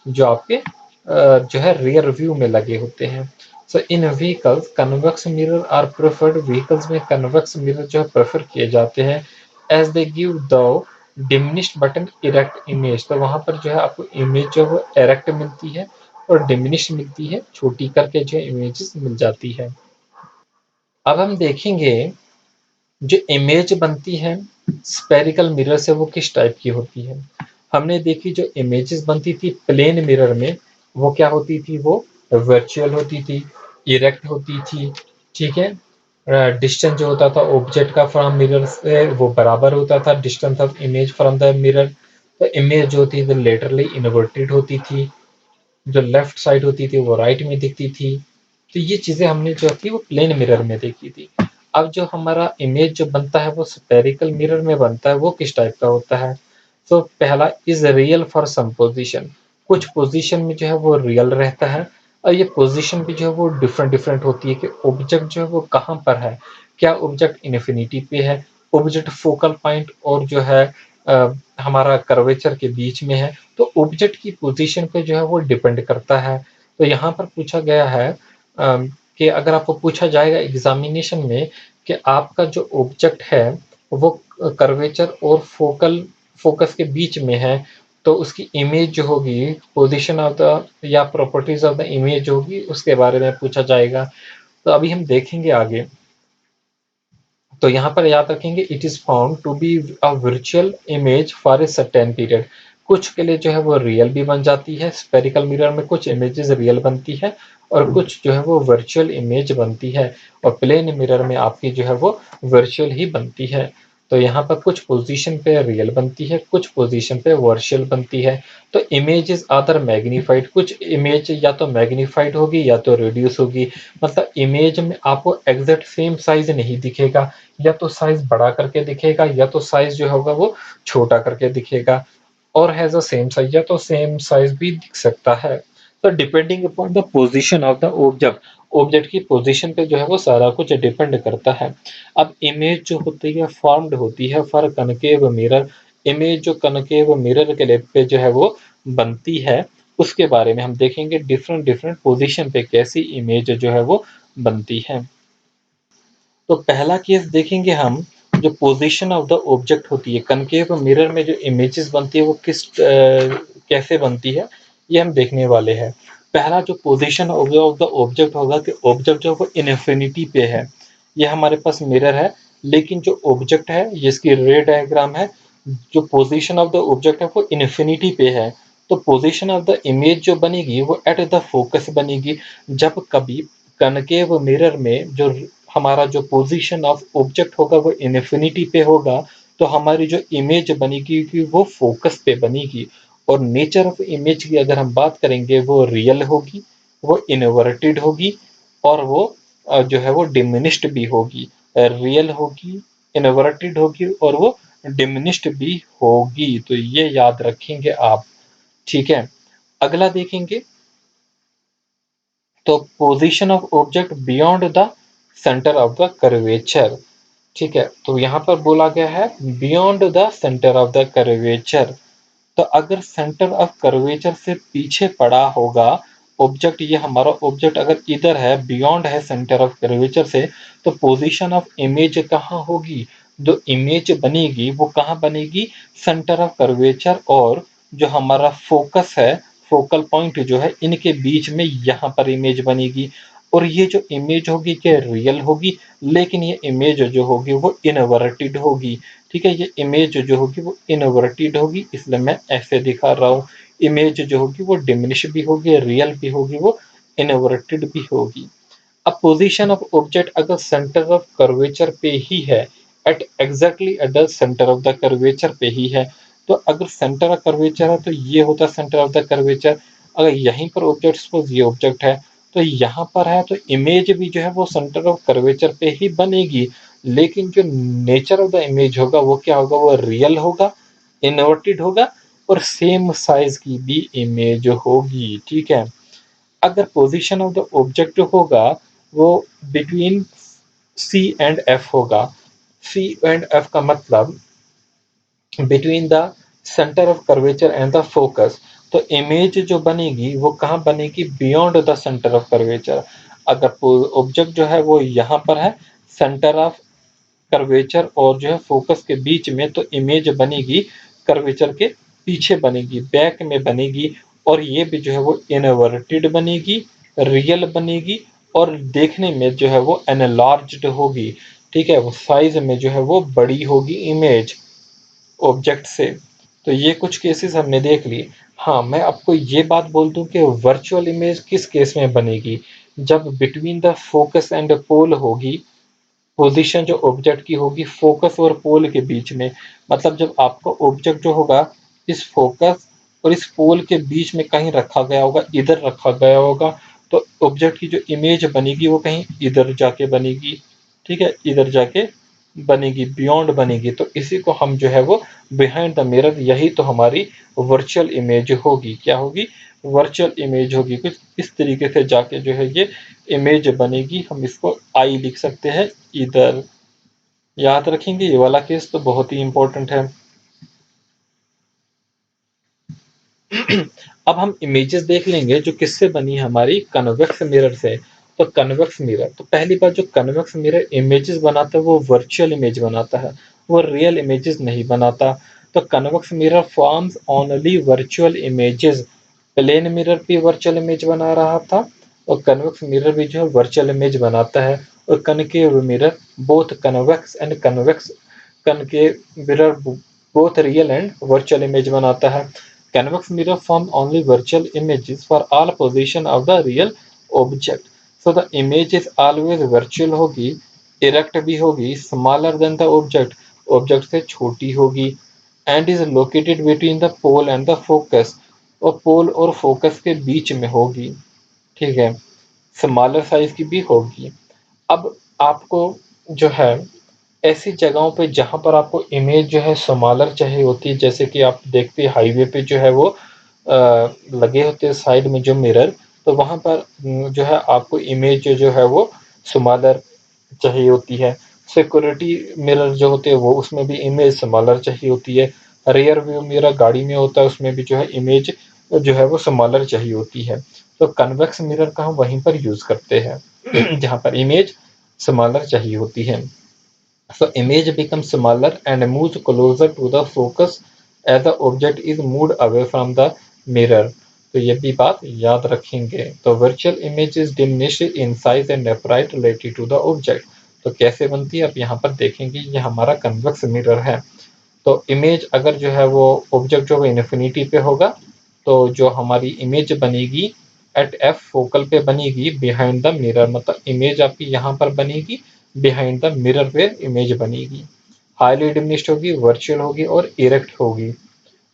जो आपके जो है रियर व्यू में लगे होते हैं। So in vehicles convex mirror are preferred, vehicles में कन्वेक्स मिरर जो है प्रेफर किए जाते हैं, as they give the diminished but an erect image. तो वहां पर जो है आपको इमेज जो है वो इरेक्ट मिलती है और डिमिनिश मिलती है, छोटी करके जो इमेजेस मिल जाती है। अब हम देखेंगे जो इमेज बनती है स्पेरिकल मिरर से, वो किस टाइप की होती है। हमने देखी जो इमेजेस बनती थी प्लेन मिरर में, वो क्या होती थी, वो वर्चुअल होती थी, इरेक्ट होती थी। ठीक है, डिस्टेंस जो होता था ऑब्जेक्ट का फ्रॉम मिरर से वो बराबर होता था distance of image from the mirror. तो इमेज जो होती थी लेटरली इन्वर्टेड होती थी, जो लेफ्ट साइड होती थी वो राइट में दिखती थी। तो ये चीजें हमने जो थी वो प्लेन मिरर में देखी थी। अब जो हमारा इमेज जो बनता है वो स्पेरिकल मिरर में बनता है, वो किस टाइप का होता है। तो पहला is real for some position, कुछ पोजीशन में जो है वो रियल रहता है, और ये पोजीशन भी जो है वो डिफरेंट डिफरेंट होती है कि ऑब्जेक्ट जो है वो कहाँ पर है, क्या ऑब्जेक्ट इन्फिनिटी पे है, ऑब्जेक्ट फोकल पॉइंट और जो है हमारा कर्वेचर के बीच में है। तो ऑब्जेक्ट की पोजीशन पे जो है वो डिपेंड करता है। तो यहाँ पर पूछा गया है कि अगर आपको पूछा जाएगा एग्जामिनेशन में कि आपका जो ऑब्जेक्ट है वो कर्वेचर और फोकस के बीच में है, तो उसकी इमेज जो होगी, पोजीशन ऑफ द या प्रॉपर्टीज ऑफ द इमेज होगी, उसके बारे में पूछा जाएगा। तो अभी हम देखेंगे आगे। तो यहाँ पर याद रखेंगे it is found to be a virtual image for a certain period. कुछ के लिए जो है वो रियल भी बन जाती है, स्पेरिकल मिरर में कुछ इमेजेस रियल बनती है और कुछ जो है वो वर्चुअल इमेज बनती है, और प्लेन मिरर में आपकी जो है वो वर्चुअल ही बनती है। तो यहाँ पर कुछ पोजीशन पे रियल बनती है, कुछ पोजीशन पे वर्चुअल बनती है। तो इमेज इज अदर मैग्नीफाइड, कुछ इमेज या तो मैग्नीफाइड होगी या तो रिड्यूस होगी। मतलब इमेज में आपको एग्जैक्ट सेम साइज नहीं दिखेगा, या तो साइज बड़ा करके दिखेगा या तो साइज जो होगा वो छोटा करके दिखेगा, और हैज अ सेम साइज या तो सेम साइज भी दिख सकता है। तो depending upon the position of the object, object की पोजीशन पे जो है वो सारा कुछ डिपेंड करता है। अब इमेज जो होती है फॉर्म्ड होती है फॉर कनकेव मिरर, इमेज जो कनकेव मिरर के लिए पे जो है वो बनती है, उसके बारे में हम देखेंगे डिफरेंट डिफरेंट पोजीशन पे कैसी इमेज जो है वो बनती है। तो पहला केस देखेंगे हम, जो पोजीशन ऑफ द ऑब्जेक्ट होती है कनकेव मिरर में जो इमेजेस बनती है वो किस कैसे बनती है ये हम देखने वाले हैं। पहला जो पोजीशन ऑफ द ऑब्जेक्ट होगा कि ऑब्जेक्ट जो है वो इन्फिनिटी पे है। ये हमारे पास मिरर है, लेकिन जो ऑब्जेक्ट है जिसकी रे डायग्राम है, जो पोजीशन ऑफ द ऑब्जेक्ट है वो इन्फिनिटी पे है। तो पोजीशन ऑफ द इमेज जो बनेगी वो एट द फोकस बनेगी। जब कभी कनकेव मिरर में जो हमारा जो पोजीशन ऑफ ऑब्जेक्ट होगा वो इन्फिनिटी पे होगा, तो हमारी जो इमेज बनेगी कि वो फोकस पे बनेगी। और नेचर ऑफ इमेज की अगर हम बात करेंगे वो रियल होगी, वो इन्वर्टेड होगी, और वो जो है वो डिमिनिश्ड भी होगी। रियल होगी, इन्वर्टेड होगी और वो डिमिनिश्ड भी होगी। तो ये याद रखेंगे आप। ठीक है, अगला देखेंगे तो position of object beyond the centre of the curvature. ठीक है, तो यहाँ पर बोला गया है beyond the centre of the curvature. तो अगर सेंटर ऑफ कर्वेचर से पीछे पड़ा होगा ऑब्जेक्ट, ये हमारा ऑब्जेक्ट अगर इधर है, बियॉन्ड है सेंटर ऑफ कर्वेचर से, तो पोजीशन ऑफ इमेज कहाँ होगी? जो इमेज बनेगी वो कहाँ बनेगी? सेंटर ऑफ कर्वेचर और जो हमारा फोकस है, फोकल पॉइंट जो है, इनके बीच में यहाँ पर इमेज बनेगी। और ये जो इमेज होगी क्या रियल होगी, लेकिन ये इमेज जो होगी वो इनवर्टेड होगी। ठीक है, ये इमेज जो होगी वो इनवर्टेड होगी, इसलिए मैं ऐसे दिखा रहा हूँ। इमेज जो होगी वो डिमिनिश भी होगी, रियल भी होगी, वो इनवर्टेड भी होगी। अब पोजीशन ऑफ ऑब्जेक्ट अगर सेंटर ऑफ कर्वेचर पे ही है, at exactly at the centre of the curvature पे ही है, तो अगर सेंटर ऑफ कर्वेचर है तो ये होता है सेंटर ऑफ द कर्वेचर। अगर यहीं पर ऑब्जेक्ट, सपोज ये ऑब्जेक्ट है तो यहाँ पर है, तो इमेज भी जो है वो सेंटर ऑफ कर्वेचर पे ही बनेगी। लेकिन जो नेचर ऑफ द इमेज होगा वो क्या होगा? वो रियल होगा, इन्वर्टेड होगा, और सेम साइज की भी इमेज होगी। ठीक है, अगर पोजीशन ऑफ द ऑब्जेक्ट होगा वो बिटवीन सी एंड एफ होगा। सी एंड एफ का मतलब between the centre of curvature and the focus. तो इमेज जो बनेगी वो कहाँ बनेगी? Beyond the centre of curvature. अगर ऑब्जेक्ट जो है वो यहाँ पर है, सेंटर ऑफ कर्वेचर और जो है फोकस के बीच में, तो इमेज बनेगी कर्वेचर के पीछे बनेगी, बैक में बनेगी। और ये भी जो है वो इनवर्टेड बनेगी, रियल बनेगी, और देखने में जो है वो एनलार्ज्ड होगी। ठीक है, वो साइज में जो है वो बड़ी होगी इमेज ऑब्जेक्ट से। तो ये कुछ केसेस हमने देख लिए। हाँ, मैं आपको ये बात बोल दूं कि वर्चुअल इमेज किस केस में बनेगी? जब between the focus and pole होगी, पोजीशन जो ऑब्जेक्ट की होगी फोकस और पोल के बीच में। मतलब जब आपका ऑब्जेक्ट जो होगा इस फोकस और इस पोल के बीच में कहीं रखा गया होगा, इधर रखा गया होगा, तो ऑब्जेक्ट की जो इमेज बनेगी वो कहीं इधर जाके बनेगी। ठीक है, इधर जाके बनेगी, बियॉन्ड बनेगी। तो इसी को हम जो है वो बिहाइंड द मिरर, यही तो हमारी वर्चुअल इमेज होगी। क्या होगी? वर्चुअल इमेज होगी। कुछ इस तरीके से जाके जो है ये इमेज बनेगी। हम इसको आई लिख सकते हैं इधर। याद रखेंगे, ये वाला केस तो बहुत ही इंपॉर्टेंट है। अब हम इमेजेस देख लेंगे जो किससे बनी है, हमारी कन्वेक्स मिरर से। तो कन्वेक्स मिरर, तो पहली बात, जो कन्वेक्स मिरर इमेजेस बनाता है वो वर्चुअल इमेज बनाता है, वो रियल इमेजेस नहीं बनाता। तो convex mirror forms only virtual images. Plane mirror भी वर्चुअल इमेज बना रहा था, और कन्वेक्स मिरर भी जो है वर्चुअल इमेज बनाता है। और concave mirror, both convex and convex concave mirror both real and virtual image बनाता है। Convex mirror form only virtual images for all position of the real object. So the image is always virtual होगी, erect भी होगी, smaller than the object, object से छोटी होगी, and is located between the pole and the focus, और pole और focus के बीच में होगी। ठीक है, स्मॉलर साइज की भी होगी। अब आपको जो है ऐसी जगहों पे जहाँ पर आपको इमेज जो है स्मॉलर चाहिए होती है, जैसे कि आप देखते हैं हाईवे पे जो है वो लगे होते हैं साइड में जो मिरर, तो वहाँ पर जो है आपको इमेज जो है वो स्मॉलर चाहिए होती है। सिक्योरिटी मिरर जो होते हैं वो, उसमें भी इमेज स्मॉलर चाहिए होती है। रियर व्यू मिरर गाड़ी में होता है, उसमें भी जो है इमेज जो है वो स्मॉलर चाहिए होती है। तो कन्वेक्स मिरर का हम वहीं पर यूज करते हैं जहाँ पर इमेज स्मॉलर चाहिए होती है। So image becomes smaller and moves closer to the focus as the object is moved away from the mirror. तो ये भी बात याद रखेंगे। तो virtual image is diminished in size and upright related to the object. तो कैसे बनती है, आप यहाँ पर देखेंगे ये हमारा कन्वेक्स मिरर है। तो इमेज अगर जो है वो ऑब्जेक्ट जो है इन्फिनिटी पे होगा, तो जो हमारी इमेज बनेगी एट एफ फोकल पे बनेगी बिहाइंड द मिरर, मतलब इमेज आपकी यहाँ पर बनेगी, बिहाइंड द मिरर पे इमेज बनेगी। हाईली डिमिनिश्ड होगी, वर्चुअल होगी और इरेक्ट होगी।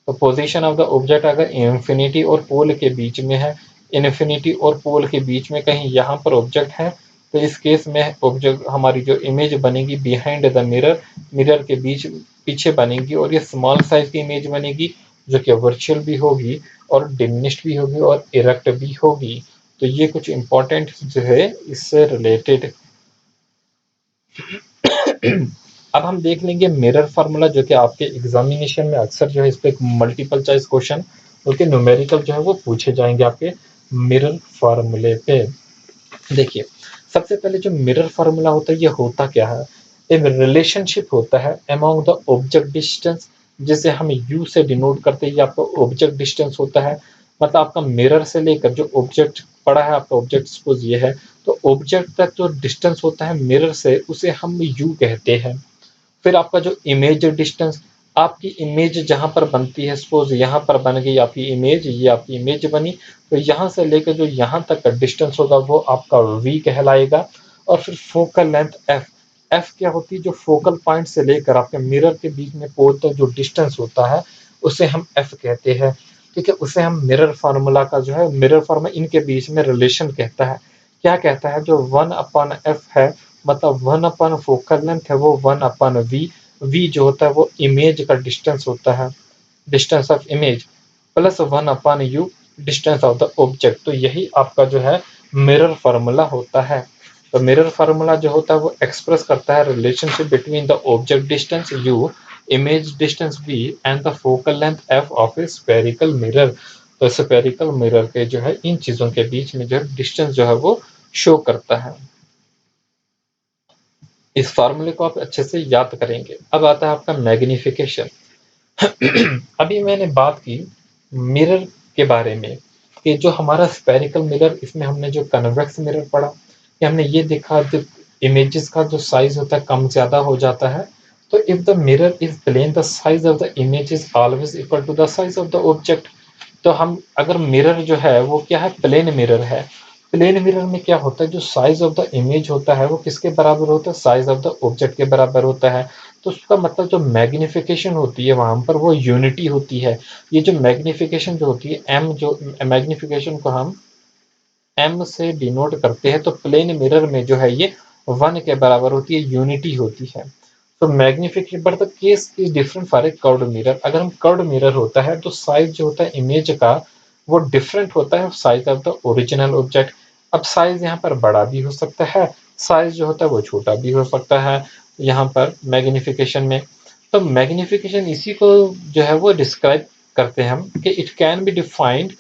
तो पोजीशन ऑफ द ऑब्जेक्ट अगर इन्फिनिटी और पोल के बीच में है, इन्फिनिटी और पोल के बीच में कहीं यहाँ पर ऑब्जेक्ट है, तो इस केस में ऑब्जेक्ट हमारी जो इमेज बनेगी बिहाइंड द मिरर, मिरर के बीच पीछे बनेगी, और ये स्मॉल साइज की इमेज बनेगी जो कि वर्चुअल भी होगी और डिमिनिश्ड भी होगी और इरेक्ट भी होगी। तो ये कुछ इंपॉर्टेंट जो है इससे रिलेटेड। अब हम देख लेंगे मिरर फार्मूला, जो कि आपके एग्जामिनेशन में अक्सर जो है इस पे मल्टीपल चॉइस क्वेश्चन उसके न्यूमेरिकल जो है वो पूछे जाएंगे आपके मिरर फार्मूले पे। देखिए, सबसे पहले जो मिरर फार्मूला होता है ये होता क्या है, एक रिलेशनशिप होता है अमॉन्ग द ऑब्जेक्ट डिस्टेंस, जिसे हम यू से डिनोट करते हैं। ये आपका ऑब्जेक्ट डिस्टेंस होता है, मतलब आपका मिरर से लेकर जो ऑब्जेक्ट पड़ा है, आपका ऑब्जेक्ट सपोज ये है, तो ऑब्जेक्ट तक जो डिस्टेंस होता है मिरर से उसे हम यू कहते हैं। फिर आपका जो इमेज डिस्टेंस, आपकी इमेज जहां पर बनती है, सपोज यहाँ पर बन गई आपकी इमेज, ये आपकी इमेज बनी, तो यहाँ से लेकर जो यहाँ तक का डिस्टेंस होगा वो आपका v कहलाएगा। और फिर फोकल लेंथ f, f क्या होती है, जो फोकल पॉइंट से लेकर आपके मिरर के बीच में पोल तक जो डिस्टेंस होता है उसे हम f कहते हैं। ठीक है, उसे हम मिरर फार्मूला का जो है, मिरर फार्मूला इनके बीच में रिलेशन कहता है। क्या कहता है, जो 1/f है, मतलब 1/, फोकल लेंथ है वो 1/v, v जो होता है वो इमेज का डिस्टेंस होता है, distance of image, plus 1/u distance of the object. तो यही आपका जो है मिरर फार्मूला होता है। तो मिरर फार्मूला जो होता है वो एक्सप्रेस करता है relationship between the object distance u, image distance v and the focal length f of a spherical mirror. तो स्फेरिकल मिरर के जो है इन चीजों के बीच में जो है डिस्टेंस जो है वो शो करता है। इस फार्मूले को आप अच्छे से याद करेंगे। अब आता है आपका मैग्निफिकेशन। अभी मैंने बात की मिरर के बारे में कि जो हमारा स्फेरिकल मिरर, इसमें हमने जो कन्वेक्स मिरर पढ़ा कि हमने ये देखा जो इमेजेस का जो साइज होता है कम ज्यादा हो जाता है। तो if the mirror is plane the size of the image is always equal to the size of the object. तो हम अगर मिरर जो है वो क्या है, प्लेन मिरर है, प्लेन मिरर में क्या होता है, जो साइज ऑफ द इमेज होता है वो किसके बराबर होता है, साइज ऑफ द ऑब्जेक्ट के बराबर होता है। तो उसका मतलब जो मैग्निफिकेशन होती है वहां पर वो यूनिटी होती है। ये जो मैग्निफिकेशन जो होती है एम, जो मैग्निफिकेशन को हम एम से डिनोट करते हैं, तो प्लेन मिरर में जो है ये 1 के बराबर होती है, यूनिटी होती है। तो magnification but the case is different for a curved mirror. अगर हम कर्व्ड मिरर होता है तो साइज जो होता है इमेज का वो डिफरेंट होता है size of the original object. अब साइज यहाँ पर बड़ा भी हो सकता है, साइज जो होता है वो छोटा भी हो सकता है यहाँ पर मैग्निफिकेशन में। तो मैग्निफिकेशन इसी को जो है वो डिस्क्राइब करते हैं हम कि it can be defined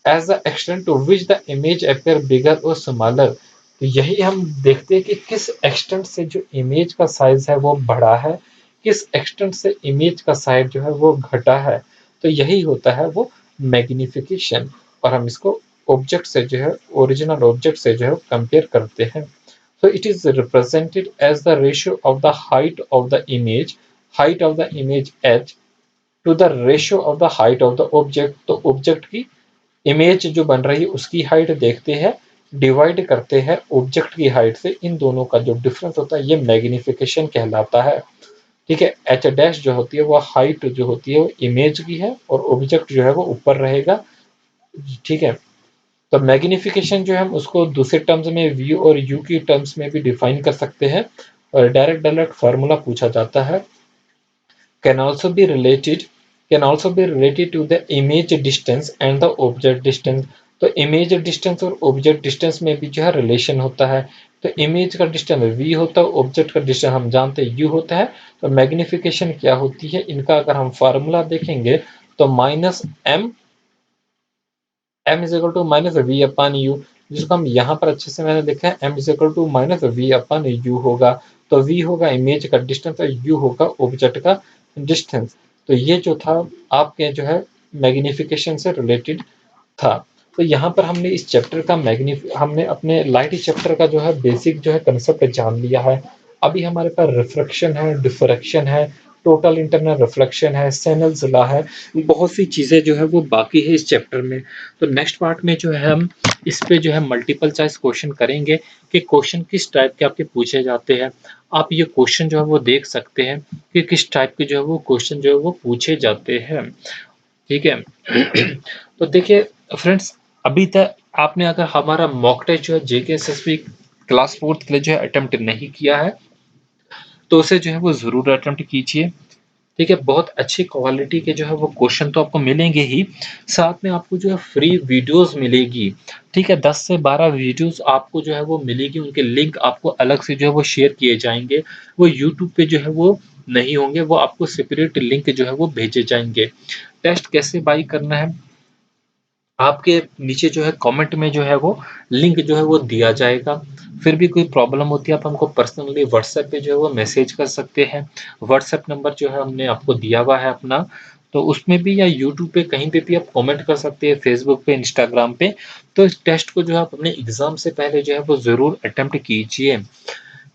as the extent to which the image appear bigger और स्मॉलर। तो यही हम देखते हैं कि किस एक्सटेंट से जो इमेज का साइज है वो बढ़ा है, किस एक्सटेंट से इमेज का साइज जो है वो घटा है। तो यही होता है वो मैग्निफिकेशन, और हम इसको ऑब्जेक्ट से जो है, ओरिजिनल ऑब्जेक्ट से जो है कंपेयर करते हैं। So it is represented as the ratio of the height of the image h to the ratio of the height of the object। तो ऑब्जेक्ट की इमेज जो बन रही है उसकी हाइट देखते हैं, डिवाइड करते हैं ऑब्जेक्ट की हाइट से, इन दोनों का जो डिफरेंस होता है ये मैग्निफिकेशन कहलाता है। ठीक है, एच डैश जो होती है वो हाइट जो होती है वो इमेज की है और ऑब्जेक्ट जो है वो ऊपर रहेगा। ठीक है, तो मैग्निफिकेशन जो है हम उसको दूसरे टर्म्स में वी और यू की टर्म्स में भी डिफाइन कर सकते हैं। और डायरेक्ट डायरेक्ट फार्मूला पूछा जाता है, can also be related can also be related to the image distance and the object distance। तो इमेज डिस्टेंस और ऑब्जेक्ट डिस्टेंस में भी जो है रिलेशन होता है। तो इमेज का डिस्टेंस v होता है, ऑब्जेक्ट का डिस्टेंस हम जानते हैं u होता है। तो मैग्निफिकेशन क्या होती है इनका अगर हम फार्मूला देखेंगे तो m is equal to minus v upon u, जिसको हम यहाँ पर अच्छे से मैंने देखा है m is equal to minus v upon u होगा। तो v होगा इमेज का डिस्टेंस और u होगा ऑब्जेक्ट का डिस्टेंस। तो ये जो था आपके जो है मैग्नीफिकेशन से रिलेटेड था। तो यहाँ पर हमने इस चैप्टर का हमने अपने लाइट चैप्टर का जो है बेसिक जो है कंसेप्ट जान लिया है। अभी हमारे पास रिफ्रैक्शन है, डिफ्रैक्शन है, टोटल इंटरनल रिफ्लेक्शन है, स्नेल्स लॉ है, बहुत सी चीज़ें जो है वो बाकी है इस चैप्टर में। तो नेक्स्ट पार्ट में जो है हम इस पे जो है मल्टीपल चॉइस क्वेश्चन करेंगे कि क्वेश्चन किस टाइप के आपके पूछे जाते हैं। आप ये क्वेश्चन जो है वो देख सकते हैं कि किस टाइप के जो है वो क्वेश्चन जो है वो पूछे जाते हैं। ठीक है। तो देखिए फ्रेंड्स, अभी तक आपने अगर हमारा मॉक टेस्ट जो है जेके एसएसबी क्लास 4th के लिए जो है अटेम्प्ट नहीं किया है, तो उसे जो है वो ज़रूर अटेम्प्ट कीजिए। ठीक है, बहुत अच्छी क्वालिटी के जो है वो क्वेश्चन तो आपको मिलेंगे ही, साथ में आपको जो है फ्री वीडियोस मिलेगी। ठीक है, 10 से 12 वीडियोस आपको जो है वो मिलेगी, उनके लिंक आपको अलग से जो है वो शेयर किए जाएंगे। वो यूट्यूब पे जो है वो नहीं होंगे, वो आपको सेपरेट लिंक जो है वो भेजे जाएंगे। टेस्ट कैसे बाई करना है, आपके नीचे जो है कमेंट में जो है वो लिंक जो है वो दिया जाएगा। फिर भी कोई प्रॉब्लम होती है आप हमको पर्सनली व्हाट्सएप पे जो है वो मैसेज कर सकते हैं। व्हाट्सएप नंबर जो है हमने आपको दिया हुआ है अपना, तो उसमें भी या यूट्यूब पे कहीं पे भी आप कमेंट कर सकते हैं, फेसबुक पे, इंस्टाग्राम पे। तो इस टेस्ट को जो है आप अपने एग्जाम से पहले जो है वो ज़रूर अटेम्प्ट कीजिए।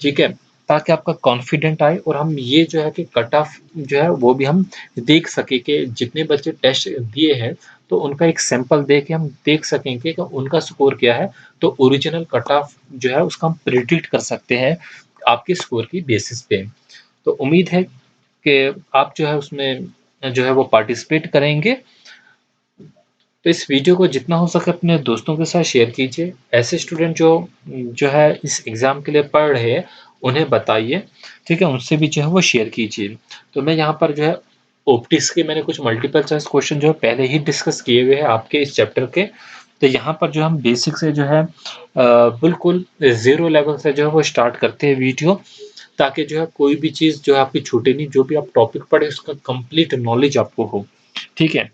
ठीक है, ताकि आपका कॉन्फिडेंट आए और हम ये जो है कि कट ऑफ जो है वो भी हम देख सके कि जितने बच्चे टेस्ट दिए हैं, तो उनका एक सैंपल दे के हम देख सकेंगे कि उनका स्कोर क्या है। तो ओरिजिनल कट ऑफ जो है उसका हम प्रिडिक्ट कर सकते हैं आपके स्कोर की बेसिस पे। तो उम्मीद है कि आप जो है उसमें जो है वो पार्टिसिपेट करेंगे। तो इस वीडियो को जितना हो सके अपने दोस्तों के साथ शेयर कीजिए। ऐसे स्टूडेंट जो जो है इस एग्ज़ाम के लिए पढ़ रहे हैं, उन्हें बताइए। ठीक है, उनसे भी जो है वो शेयर कीजिए। तो मैं यहाँ पर जो है ऑप्टिक्स के मैंने कुछ मल्टीपल चॉइस क्वेश्चन जो है पहले ही डिस्कस किए हुए हैं आपके इस चैप्टर के। तो यहाँ पर जो हम बेसिक से जो है बिल्कुल ज़ीरो लेवल से जो है वो स्टार्ट करते हैं वीडियो, ताकि जो है कोई भी चीज़ जो है आपकी छूटे नहीं, जो भी आप टॉपिक पढ़े उसका कंप्लीट नॉलेज आपको हो। ठीक है।